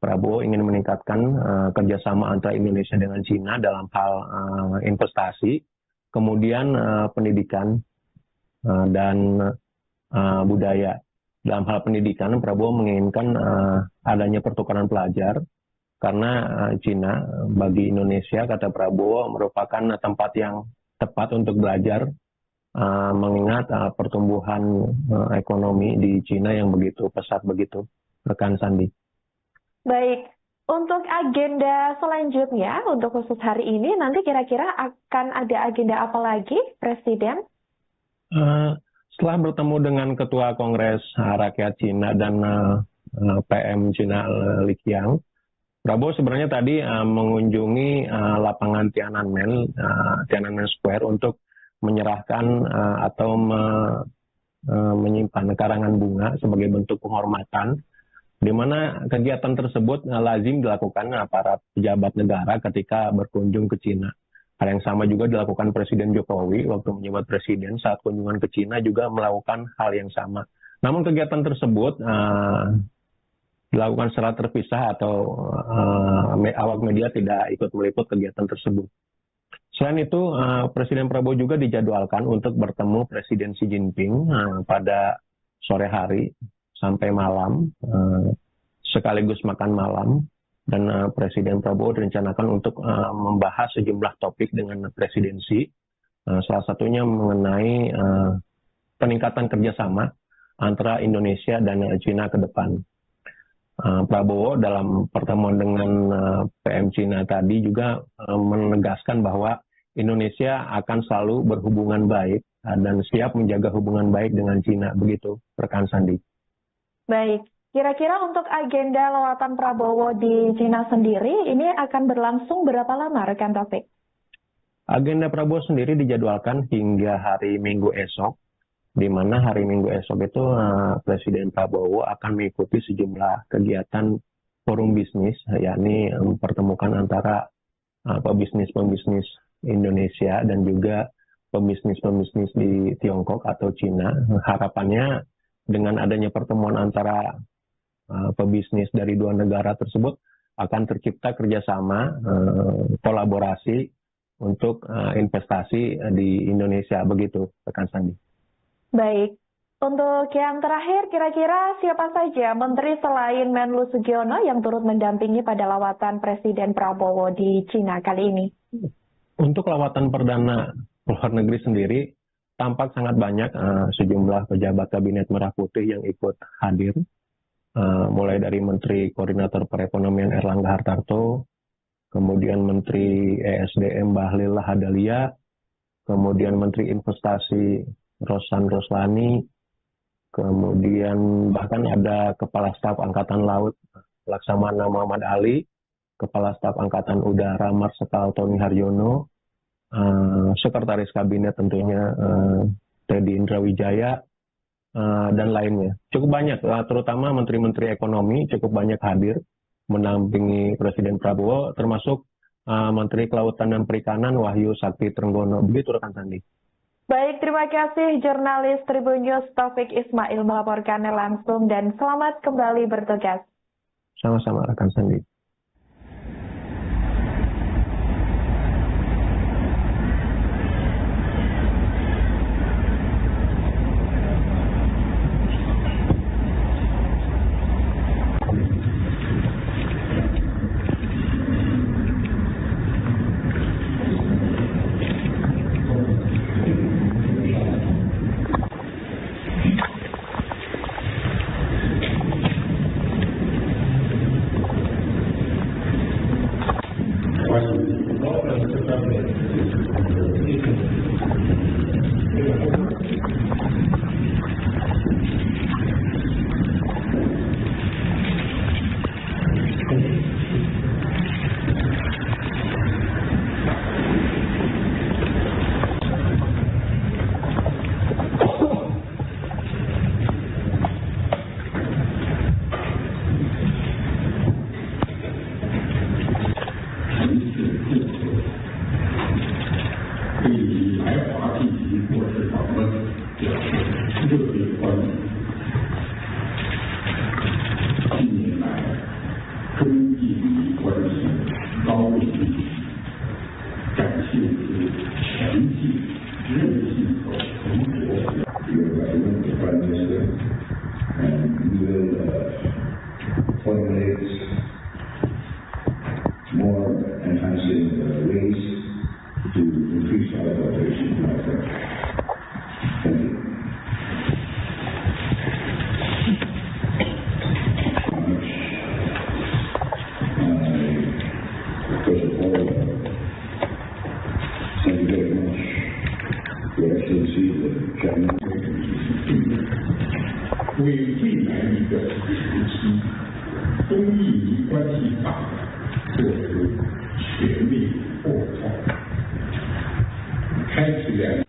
Prabowo ingin meningkatkan kerjasama antara Indonesia dengan Cina dalam hal investasi, kemudian pendidikan dan budaya. Dalam hal pendidikan, Prabowo menginginkan adanya pertukaran pelajar, karena Cina bagi Indonesia, kata Prabowo, merupakan tempat yang tepat untuk belajar mengingat pertumbuhan ekonomi di Cina yang begitu pesat begitu, rekan Sandi. Baik, untuk agenda selanjutnya, untuk khusus hari ini, nanti kira-kira akan ada agenda apa lagi, Presiden? Setelah bertemu dengan Ketua Kongres Rakyat Cina dan PM Cina Li Qiang, Prabowo sebenarnya tadi mengunjungi lapangan Tiananmen Square untuk menyerahkan atau menyimpan karangan bunga sebagai bentuk penghormatan, di mana kegiatan tersebut lazim dilakukan para pejabat negara ketika berkunjung ke Cina. Hal yang sama juga dilakukan Presiden Jokowi waktu menjabat presiden saat kunjungan ke Cina juga melakukan hal yang sama. Namun kegiatan tersebut dilakukan secara terpisah atau awak media tidak ikut meliput kegiatan tersebut. Selain itu, Presiden Prabowo juga dijadwalkan untuk bertemu Presiden Xi Jinping pada sore hari sampai malam, sekaligus makan malam, dan Presiden Prabowo direncanakan untuk membahas sejumlah topik dengan Presiden Xi, salah satunya mengenai peningkatan kerjasama antara Indonesia dan Cina ke depan. Prabowo dalam pertemuan dengan PM Cina tadi juga menegaskan bahwa Indonesia akan selalu berhubungan baik dan siap menjaga hubungan baik dengan Cina, begitu rekan Sandi. Baik, kira-kira untuk agenda lawatan Prabowo di Cina sendiri ini akan berlangsung berapa lama, rekan Taufik? Agenda Prabowo sendiri dijadwalkan hingga hari Minggu esok, di mana hari Minggu esok itu Presiden Prabowo akan mengikuti sejumlah kegiatan forum bisnis, yakni mempertemukan antara pebisnis-pebisnis Indonesia dan juga pebisnis-pebisnis di Tiongkok atau Cina. Harapannya dengan adanya pertemuan antara pebisnis dari dua negara tersebut akan tercipta kerjasama, kolaborasi untuk investasi di Indonesia, begitu rekan Sandi. Baik, untuk yang terakhir, kira-kira siapa saja menteri selain Menlu Sugiono yang turut mendampingi pada lawatan Presiden Prabowo di Cina kali ini? Untuk lawatan perdana luar negeri sendiri, tampak sangat banyak sejumlah pejabat Kabinet Merah Putih yang ikut hadir, mulai dari Menteri Koordinator Perekonomian Erlangga Hartarto, kemudian Menteri ESDM Bahlil Lahadalia, kemudian Menteri Investasi Rosan Roslani, kemudian bahkan ada Kepala Staf Angkatan Laut Laksamana Muhammad Ali, Kepala Staf Angkatan Udara Marsikal Tony Haryono, Sekretaris Kabinet tentunya Teddy Indrawijaya, dan lainnya. Cukup banyak, terutama Menteri-Menteri Ekonomi cukup banyak hadir mendampingi Presiden Prabowo, termasuk Menteri Kelautan dan Perikanan Wahyu Sakti Trenggono. Begitu rekan Sandi. Baik, terima kasih jurnalis Tribun News Taufik Ismail melaporkannya langsung dan selamat kembali bertugas. Sama-sama rekan Sandi. First of all, thank you very much, Your Excellency, the Chairman. 为未来一个时期中印尼关系法做出全面扩张，开启了。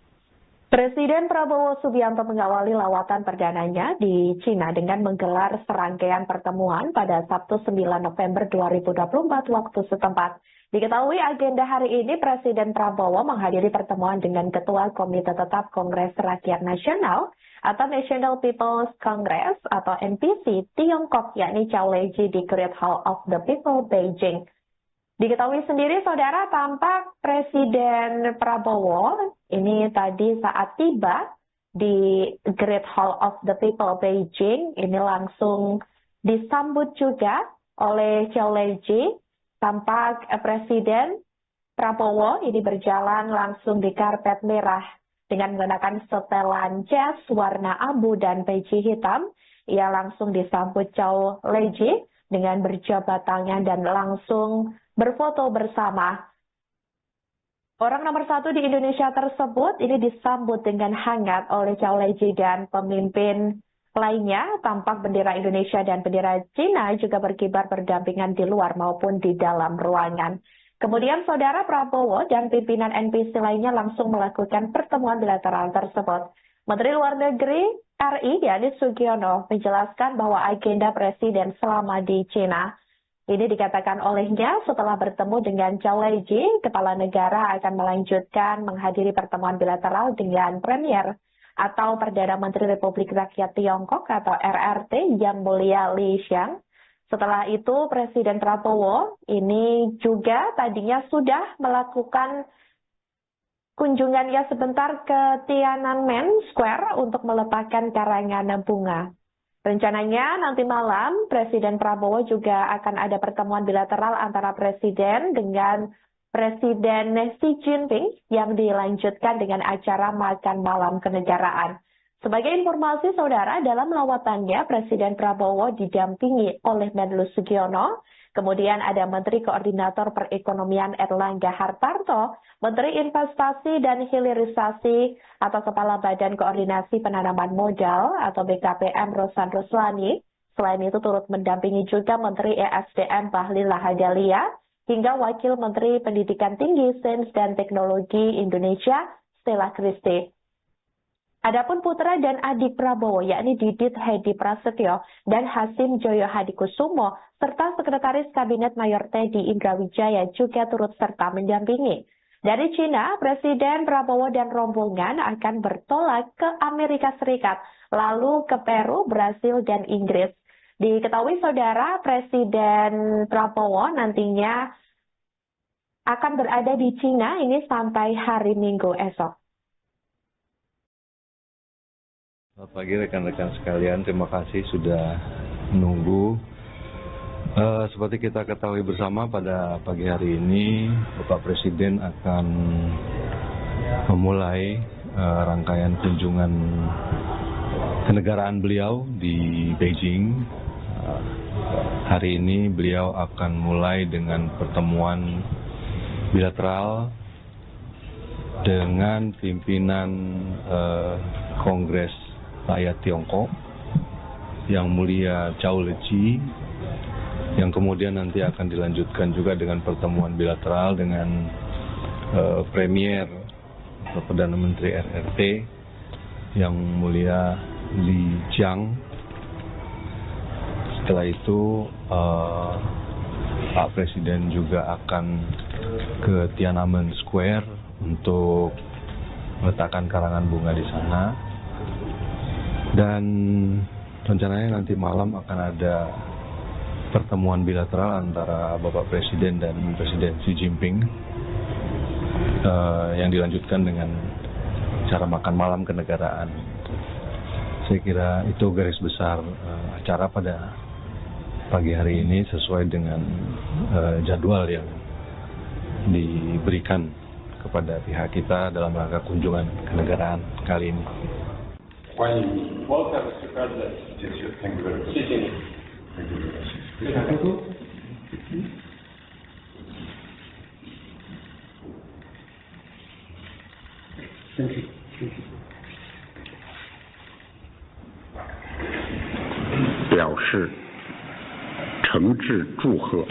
Presiden Prabowo Subianto mengawali lawatan perdananya di Cina dengan menggelar serangkaian pertemuan pada Sabtu 9 November 2024 waktu setempat. Diketahui agenda hari ini Presiden Prabowo menghadiri pertemuan dengan Ketua Komite Tetap Kongres Rakyat Nasional atau National People's Congress atau NPC Tiongkok yakni Zhao Leji di Great Hall of the People Beijing. Diketahui sendiri, saudara, tampak Presiden Prabowo ini tadi saat tiba di Great Hall of the People Beijing, ini langsung disambut juga oleh Zhao Leji. Tampak Presiden Prabowo ini berjalan langsung di karpet merah dengan menggunakan setelan jas warna abu dan peci hitam. Ia langsung disambut Zhao Leji dengan berjabat tangan dan langsung berfoto bersama. Orang nomor 1 di Indonesia tersebut ini disambut dengan hangat oleh Zhao Leji dan pemimpin lainnya. Tampak bendera Indonesia dan bendera Cina juga berkibar berdampingan di luar maupun di dalam ruangan. Kemudian saudara Prabowo dan pimpinan NPC lainnya langsung melakukan pertemuan bilateral tersebut. Menteri Luar Negeri RI yakni Sugiono menjelaskan bahwa agenda Presiden selama di Cina ini dikatakan olehnya setelah bertemu dengan Zhao Leji, kepala negara akan melanjutkan menghadiri pertemuan bilateral dengan Premier atau Perdana Menteri Republik Rakyat Tiongkok atau RRT Yang Mulia Li Qiang. Setelah itu Presiden Prabowo ini juga tadinya sudah melakukan kunjungannya sebentar ke Tiananmen Square untuk meletakkan karangan bunga. Rencananya nanti malam Presiden Prabowo juga akan ada pertemuan bilateral antara Presiden dengan Presiden Xi Jinping yang dilanjutkan dengan acara makan malam kenegaraan. Sebagai informasi saudara, dalam lawatannya Presiden Prabowo didampingi oleh Menlu Sugiono, kemudian ada Menteri Koordinator Perekonomian Erlangga Hartarto, Menteri Investasi dan Hilirisasi atau Kepala Badan Koordinasi Penanaman Modal atau BKPM Rosan Roslani. Selain itu turut mendampingi juga Menteri ESDM Bahlil Lahadalia hingga Wakil Menteri Pendidikan Tinggi, Sains dan Teknologi Indonesia Stella Christie. Adapun putra dan adik Prabowo yakni Didit Hedi Prasetyo dan Hasim Joyo Hadikusumo serta Sekretaris Kabinet Mayor Teddy Indrawijaya juga turut serta mendampingi. Dari Cina, Presiden Prabowo dan rombongan akan bertolak ke Amerika Serikat, lalu ke Peru, Brasil, dan Inggris. Diketahui saudara, Presiden Prabowo nantinya akan berada di Cina ini sampai hari Minggu esok. Selamat pagi rekan-rekan sekalian, terima kasih sudah menunggu. Seperti kita ketahui bersama pada pagi hari ini, Bapak Presiden akan memulai rangkaian kunjungan kenegaraan beliau di Beijing. Hari ini beliau akan mulai dengan pertemuan bilateral dengan pimpinan Kongres Rakyat Tiongkok, Yang Mulia Zhao Leji, yang kemudian nanti akan dilanjutkan juga dengan pertemuan bilateral dengan Premier atau Perdana Menteri RRT Yang Mulia Li Qiang. Setelah itu Pak Presiden juga akan ke Tiananmen Square untuk meletakkan karangan bunga di sana. Dan rencananya nanti malam akan ada pertemuan bilateral antara Bapak Presiden dan Presiden Xi Jinping yang dilanjutkan dengan cara makan malam kenegaraan. Saya kira itu garis besar acara pada pagi hari ini sesuai dengan jadwal yang diberikan kepada pihak kita dalam rangka kunjungan kenegaraan kali ini. 欢迎你。 Welcome, Mr. President. Thank you very much. 谢谢你。 Thank you very much. Thank you. 表示诚挚祝贺，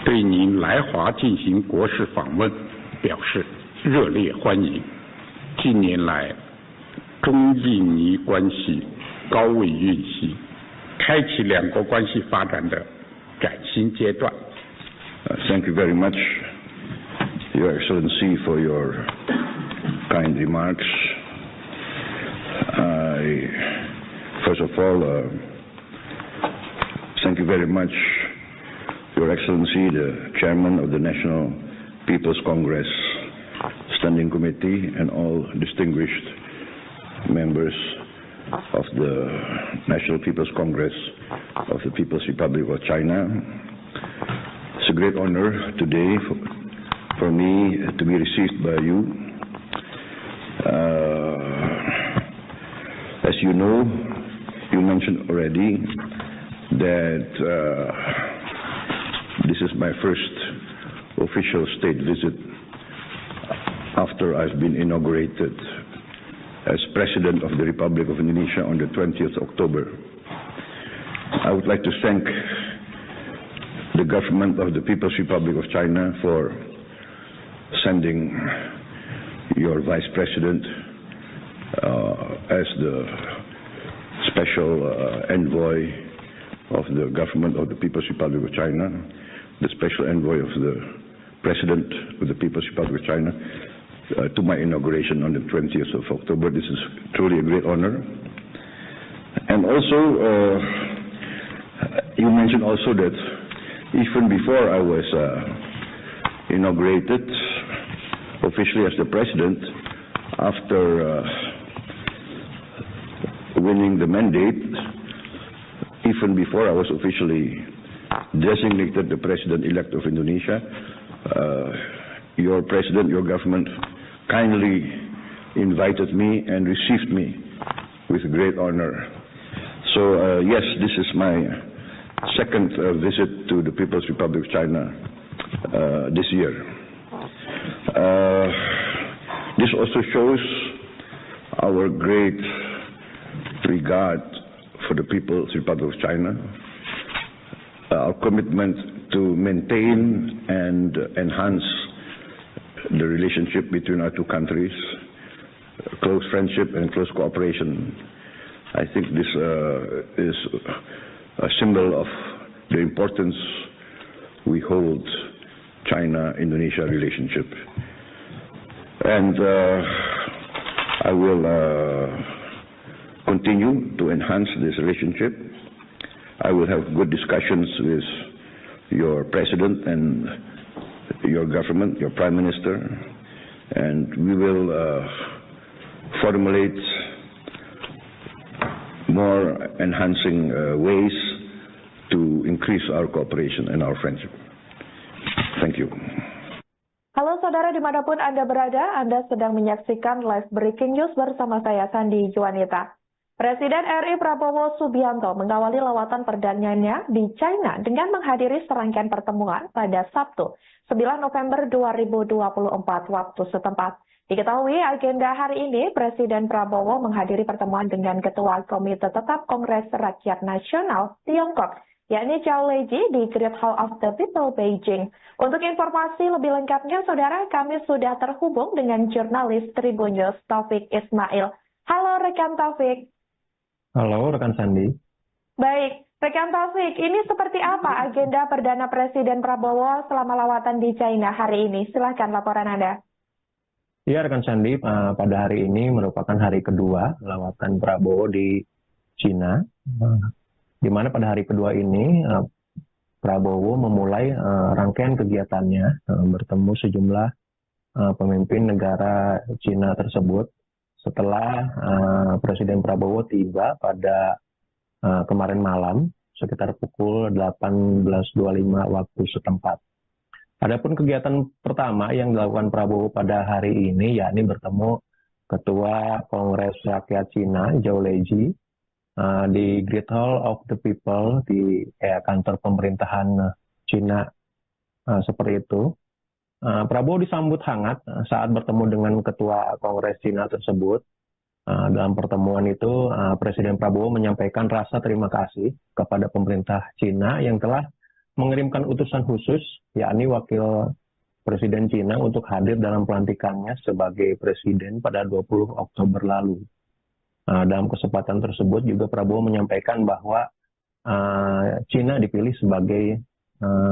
对您来华进行国事访问表示热烈欢迎。近年来，中印尼关系高位运行，开启两国关系发展的崭新阶段。Thank you very much, Your Excellency, for your kind remarks. First of all, thank you very much, Your Excellency, the Chairman of the National People's Congress Standing Committee, and all distinguished members of the National People's Congress of the People's Republic of China. It's a great honor today for me to be received by you. As you know, you mentioned already that this is my first official state visit after I've been inaugurated as President of the Republic of Indonesia on the 20th October. I would like to thank the government of the People's Republic of China for sending your Vice President as the special envoy of the government of the People's Republic of China, the special envoy of the President of the People's Republic of China, to my inauguration on the 20th of October. This is truly a great honor. And also, you mentioned also that even before I was inaugurated officially as the President, after winning the mandate, even before I was officially designated the President-elect of Indonesia, your President, your government kindly invited me and received me with great honor. So yes, this is my second visit to the People's Republic of China this year. This also shows our great regard for the People's Republic of China, our commitment to maintain and enhance the relationship between our two countries, close friendship and close cooperation. I think this is a symbol of the importance we hold China-Indonesia relationship. And I will continue to enhance this relationship. I will have good discussions with your President and your government, your Prime Minister, and we will formulate more enhancing ways to increase our cooperation and our friendship. Thank you. Halo saudara dimanapun Anda berada, Anda sedang menyaksikan live breaking news bersama saya Sandi Juanita. Presiden RI Prabowo Subianto mengawali lawatan perdananya di China dengan menghadiri serangkaian pertemuan pada Sabtu, 9 November 2024 waktu setempat. Diketahui agenda hari ini, Presiden Prabowo menghadiri pertemuan dengan Ketua Komite Tetap Kongres Rakyat Nasional Tiongkok, yakni Zhao Leji di Great Hall of the People, Beijing. Untuk informasi lebih lengkapnya, saudara, kami sudah terhubung dengan jurnalis Tribun News Taufik Ismail. Halo rekan Taufik. Halo rekan Sandi. Baik, rekan Taufik, ini seperti apa agenda Perdana Presiden Prabowo selama lawatan di China hari ini? Silahkan laporan Anda. Ya rekan Sandi, pada hari ini merupakan hari kedua lawatan Prabowo di China, di mana pada hari kedua ini Prabowo memulai rangkaian kegiatannya bertemu sejumlah pemimpin negara Cina tersebut setelah Presiden Prabowo tiba pada kemarin malam sekitar pukul 18.25 waktu setempat. Adapun kegiatan pertama yang dilakukan Prabowo pada hari ini yakni bertemu Ketua Kongres Rakyat Cina, Zhou Leji, di Great Hall of the People di kantor pemerintahan Cina seperti itu. Prabowo disambut hangat saat bertemu dengan Ketua Kongres Cina tersebut. Dalam pertemuan itu, Presiden Prabowo menyampaikan rasa terima kasih kepada pemerintah Cina yang telah mengirimkan utusan khusus, yakni Wakil Presiden Cina untuk hadir dalam pelantikannya sebagai Presiden pada 20 Oktober lalu. Dalam kesempatan tersebut juga Prabowo menyampaikan bahwa Cina dipilih sebagai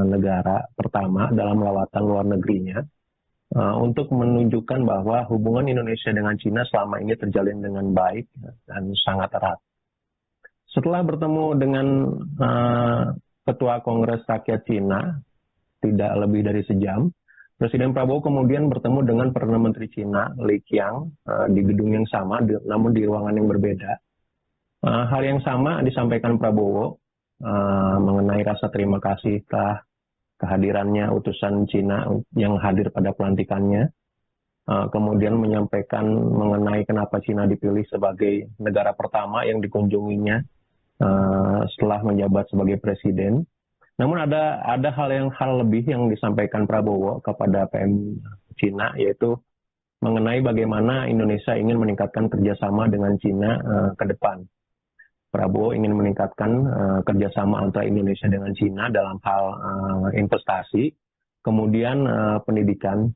negara pertama dalam lawatan luar negerinya untuk menunjukkan bahwa hubungan Indonesia dengan Cina selama ini terjalin dengan baik dan sangat erat. Setelah bertemu dengan Ketua Kongres Rakyat Cina tidak lebih dari sejam, Presiden Prabowo kemudian bertemu dengan Perdana Menteri Cina, Li Qiang, di gedung yang sama, namun di ruangan yang berbeda. Hal yang sama disampaikan Prabowo mengenai rasa terima kasih telah kehadirannya utusan Cina yang hadir pada pelantikannya. Kemudian menyampaikan mengenai kenapa Cina dipilih sebagai negara pertama yang dikunjunginya setelah menjabat sebagai presiden. Namun ada hal lebih yang disampaikan Prabowo kepada PM Cina, yaitu mengenai bagaimana Indonesia ingin meningkatkan kerjasama dengan Cina ke depan. Prabowo ingin meningkatkan kerjasama antara Indonesia dengan Cina dalam hal investasi, kemudian pendidikan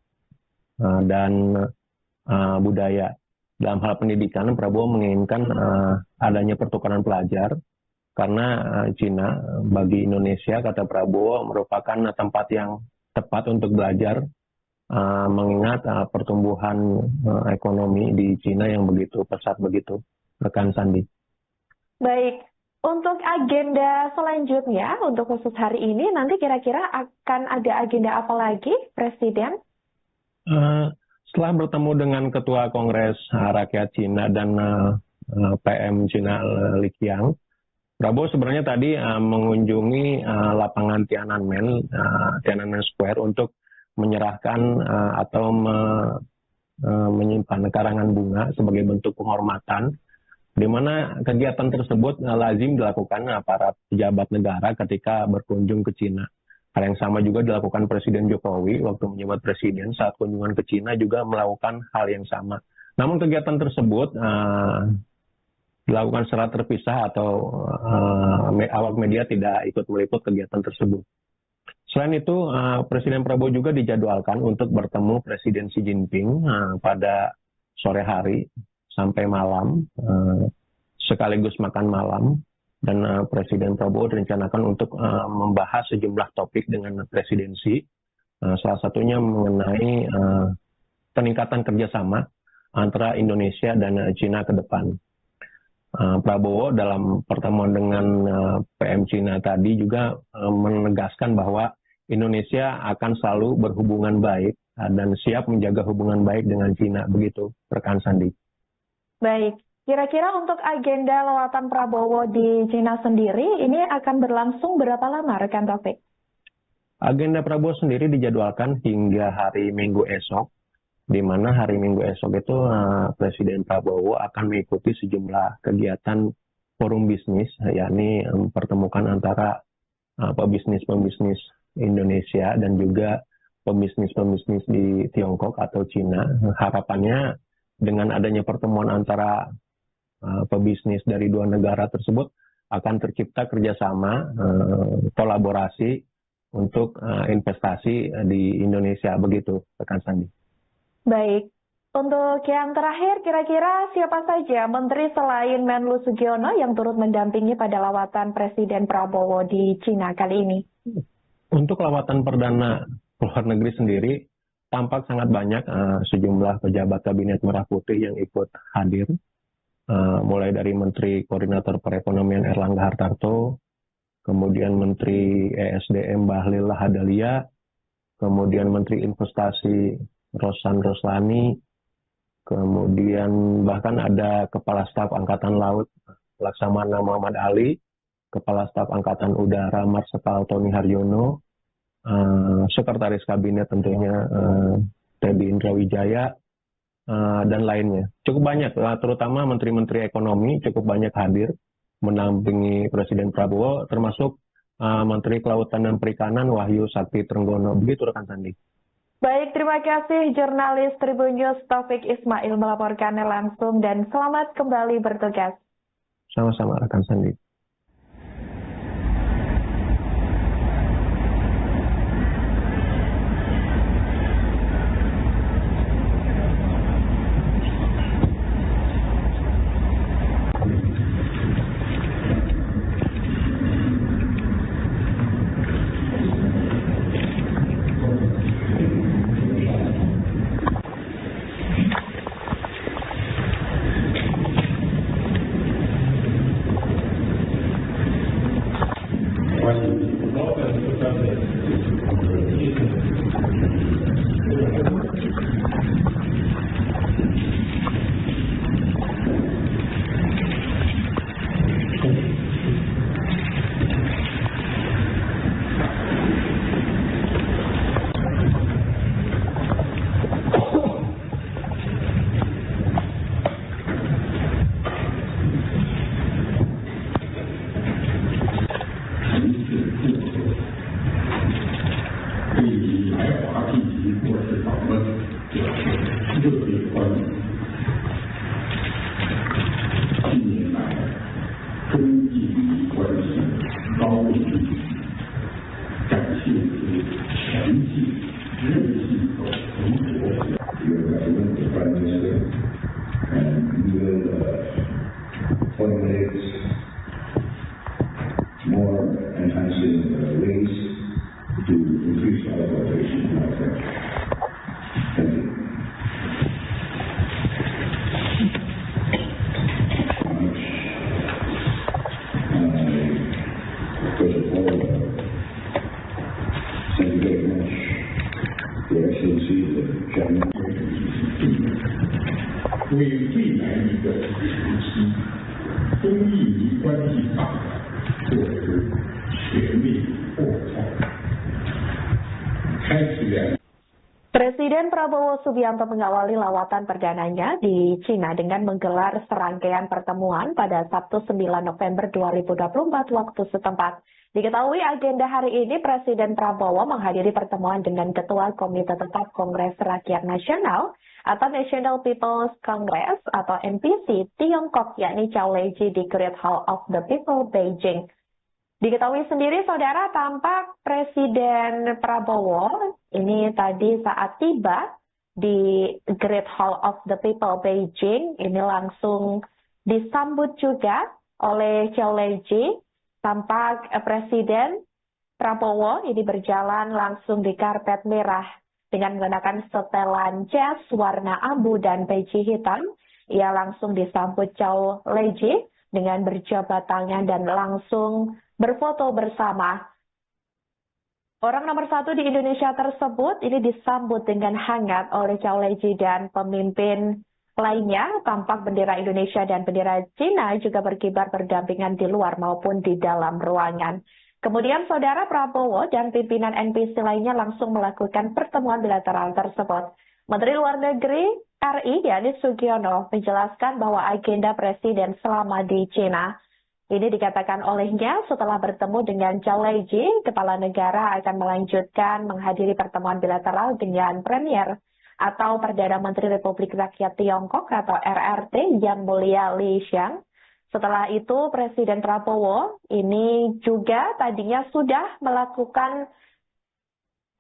dan budaya. Dalam hal pendidikan, Prabowo menginginkan adanya pertukaran pelajar, karena Cina bagi Indonesia, kata Prabowo, merupakan tempat yang tepat untuk belajar, mengingat pertumbuhan ekonomi di Cina yang begitu pesat begitu, rekan Sandi. Baik, untuk agenda selanjutnya, untuk khusus hari ini, nanti kira-kira akan ada agenda apa lagi, Presiden? Setelah bertemu dengan Ketua Kongres Rakyat Cina dan PM Cina Li Qiang, Prabowo sebenarnya tadi mengunjungi lapangan Tiananmen Square untuk menyerahkan atau menyimpan karangan bunga sebagai bentuk penghormatan, di mana kegiatan tersebut lazim dilakukan para pejabat negara ketika berkunjung ke Cina. Hal yang sama juga dilakukan Presiden Jokowi waktu menjabat presiden, saat kunjungan ke Cina juga melakukan hal yang sama. Namun kegiatan tersebut dilakukan secara terpisah atau awak media tidak ikut meliput kegiatan tersebut. Selain itu, Presiden Prabowo juga dijadwalkan untuk bertemu Presiden Xi Jinping pada sore hari sampai malam, sekaligus makan malam, dan Presiden Prabowo direncanakan untuk membahas sejumlah topik dengan presidensi, salah satunya mengenai peningkatan kerjasama antara Indonesia dan Cina ke depan. Prabowo dalam pertemuan dengan PM Cina tadi juga menegaskan bahwa Indonesia akan selalu berhubungan baik dan siap menjaga hubungan baik dengan Cina, begitu rekan Sandi. Baik, kira-kira untuk agenda lawatan Prabowo di Cina sendiri ini akan berlangsung berapa lama, rekan Taufik? Agenda Prabowo sendiri dijadwalkan hingga hari Minggu esok, di mana hari Minggu esok itu Presiden Prabowo akan mengikuti sejumlah kegiatan forum bisnis, yakni pertemukan antara pebisnis-pebisnis Indonesia dan juga pebisnis-pebisnis di Tiongkok atau Cina. Harapannya dengan adanya pertemuan antara pebisnis dari dua negara tersebut akan tercipta kerjasama, kolaborasi untuk investasi di Indonesia, begitu rekan Sandi. Baik, untuk yang terakhir, kira-kira siapa saja menteri selain Menlu Sugiono yang turut mendampingi pada lawatan Presiden Prabowo di Cina kali ini? Untuk lawatan perdana luar negeri sendiri, tampak sangat banyak sejumlah pejabat Kabinet Merah Putih yang ikut hadir, mulai dari Menteri Koordinator Perekonomian Erlangga Hartarto, kemudian Menteri ESDM Bahlil Lahadalia, kemudian Menteri Investasi Rosan Roslani, kemudian bahkan ada Kepala Staf Angkatan Laut Laksamana Muhammad Ali, Kepala Staf Angkatan Udara Marsikal Tony Haryono, Sekretaris Kabinet tentunya Teddy Indrawijaya, dan lainnya. Cukup banyak, terutama menteri-menteri ekonomi cukup banyak hadir mendampingi Presiden Prabowo, termasuk Menteri Kelautan dan Perikanan Wahyu Sakti Trenggono. Begitu rekan Sandi. Baik, terima kasih jurnalis Tribun News Taufik Ismail melaporkannya langsung dan selamat kembali bertugas. Sama-sama rekan Sandi. Presiden Prabowo Subianto mengawali lawatan perdananya di Cina dengan menggelar serangkaian pertemuan pada Sabtu 9 November 2024 waktu setempat. Diketahui agenda hari ini Presiden Prabowo menghadiri pertemuan dengan Ketua Komite Tetap Kongres Rakyat Nasional atau National People's Congress atau NPC Tiongkok yakni Zhao Leji di Great Hall of the People Beijing. Diketahui sendiri, saudara, tampak Presiden Prabowo ini tadi saat tiba di Great Hall of the People Beijing, ini langsung disambut juga oleh Zhao Leji. Tampak Presiden Prabowo ini berjalan langsung di karpet merah dengan menggunakan setelan jas warna abu dan peci hitam. Ia langsung disambut Zhao Leji dengan berjabat tangan dan langsung berfoto bersama. Orang nomor 1 di Indonesia tersebut ini disambut dengan hangat oleh Zhao Leji dan pemimpin lainnya. Tampak bendera Indonesia dan bendera Cina juga berkibar berdampingan di luar maupun di dalam ruangan. Kemudian saudara Prabowo dan pimpinan NPC lainnya langsung melakukan pertemuan bilateral tersebut. Menteri Luar Negeri RI yakni Sugiono menjelaskan bahwa agenda Presiden selama di Cina ini dikatakan olehnya setelah bertemu dengan Zhao Leji, kepala negara akan melanjutkan menghadiri pertemuan bilateral dengan Premier atau Perdana Menteri Republik Rakyat Tiongkok atau RRT Yang Mulia Li Qiang. Setelah itu Presiden Prabowo ini juga tadinya sudah melakukan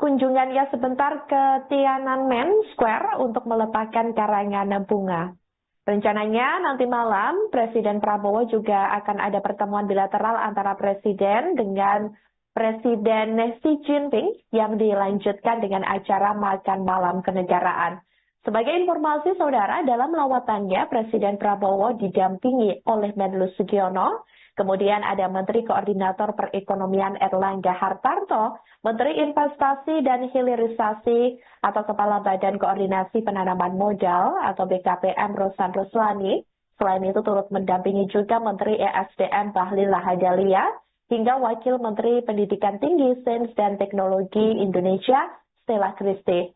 kunjungannya sebentar ke Tiananmen Square untuk meletakkan karangan bunga. Rencananya nanti malam Presiden Prabowo juga akan ada pertemuan bilateral antara Presiden dengan Presiden Xi Jinping yang dilanjutkan dengan acara makan malam kenegaraan. Sebagai informasi saudara, dalam lawatannya Presiden Prabowo didampingi oleh Menlu Sugiono, kemudian ada Menteri Koordinator Perekonomian Erlangga Hartarto, Menteri Investasi dan Hilirisasi atau Kepala Badan Koordinasi Penanaman Modal atau BKPM Rosan Roslani. Selain itu turut mendampingi juga Menteri ESDM Bahlil Lahadalia hingga Wakil Menteri Pendidikan Tinggi, Sains dan Teknologi Indonesia Stella Christie.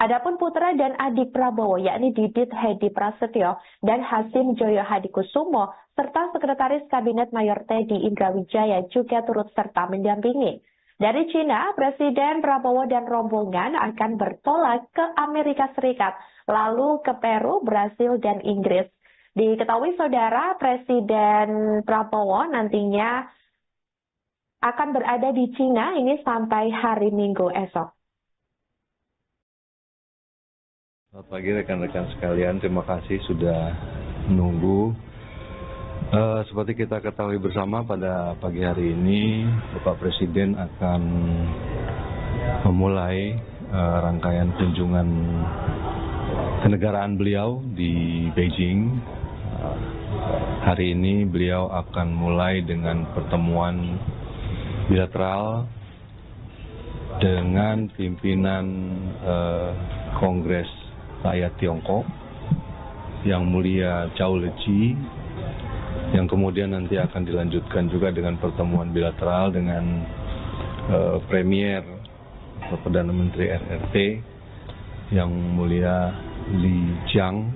Adapun putra dan adik Prabowo, yakni Didit Hedi Prasetyo dan Hasim Joyo Hadikusumo, serta Sekretaris Kabinet Mayor Teddy Indrawijaya juga turut serta mendampingi. Dari Cina, Presiden Prabowo dan rombongan akan bertolak ke Amerika Serikat, lalu ke Peru, Brasil, dan Inggris. Diketahui saudara, Presiden Prabowo nantinya akan berada di Cina ini sampai hari Minggu esok. Selamat pagi rekan-rekan sekalian, terima kasih sudah menunggu. Seperti kita ketahui bersama, pada pagi hari ini Bapak Presiden akan memulai rangkaian kunjungan kenegaraan beliau di Beijing. Hari ini beliau akan mulai dengan pertemuan bilateral dengan pimpinan Kongres Rakyat Tiongkok, Yang Mulia Zhao Leji, yang kemudian nanti akan dilanjutkan juga dengan pertemuan bilateral dengan Premier atau Perdana Menteri RRT, Yang Mulia Li Qiang.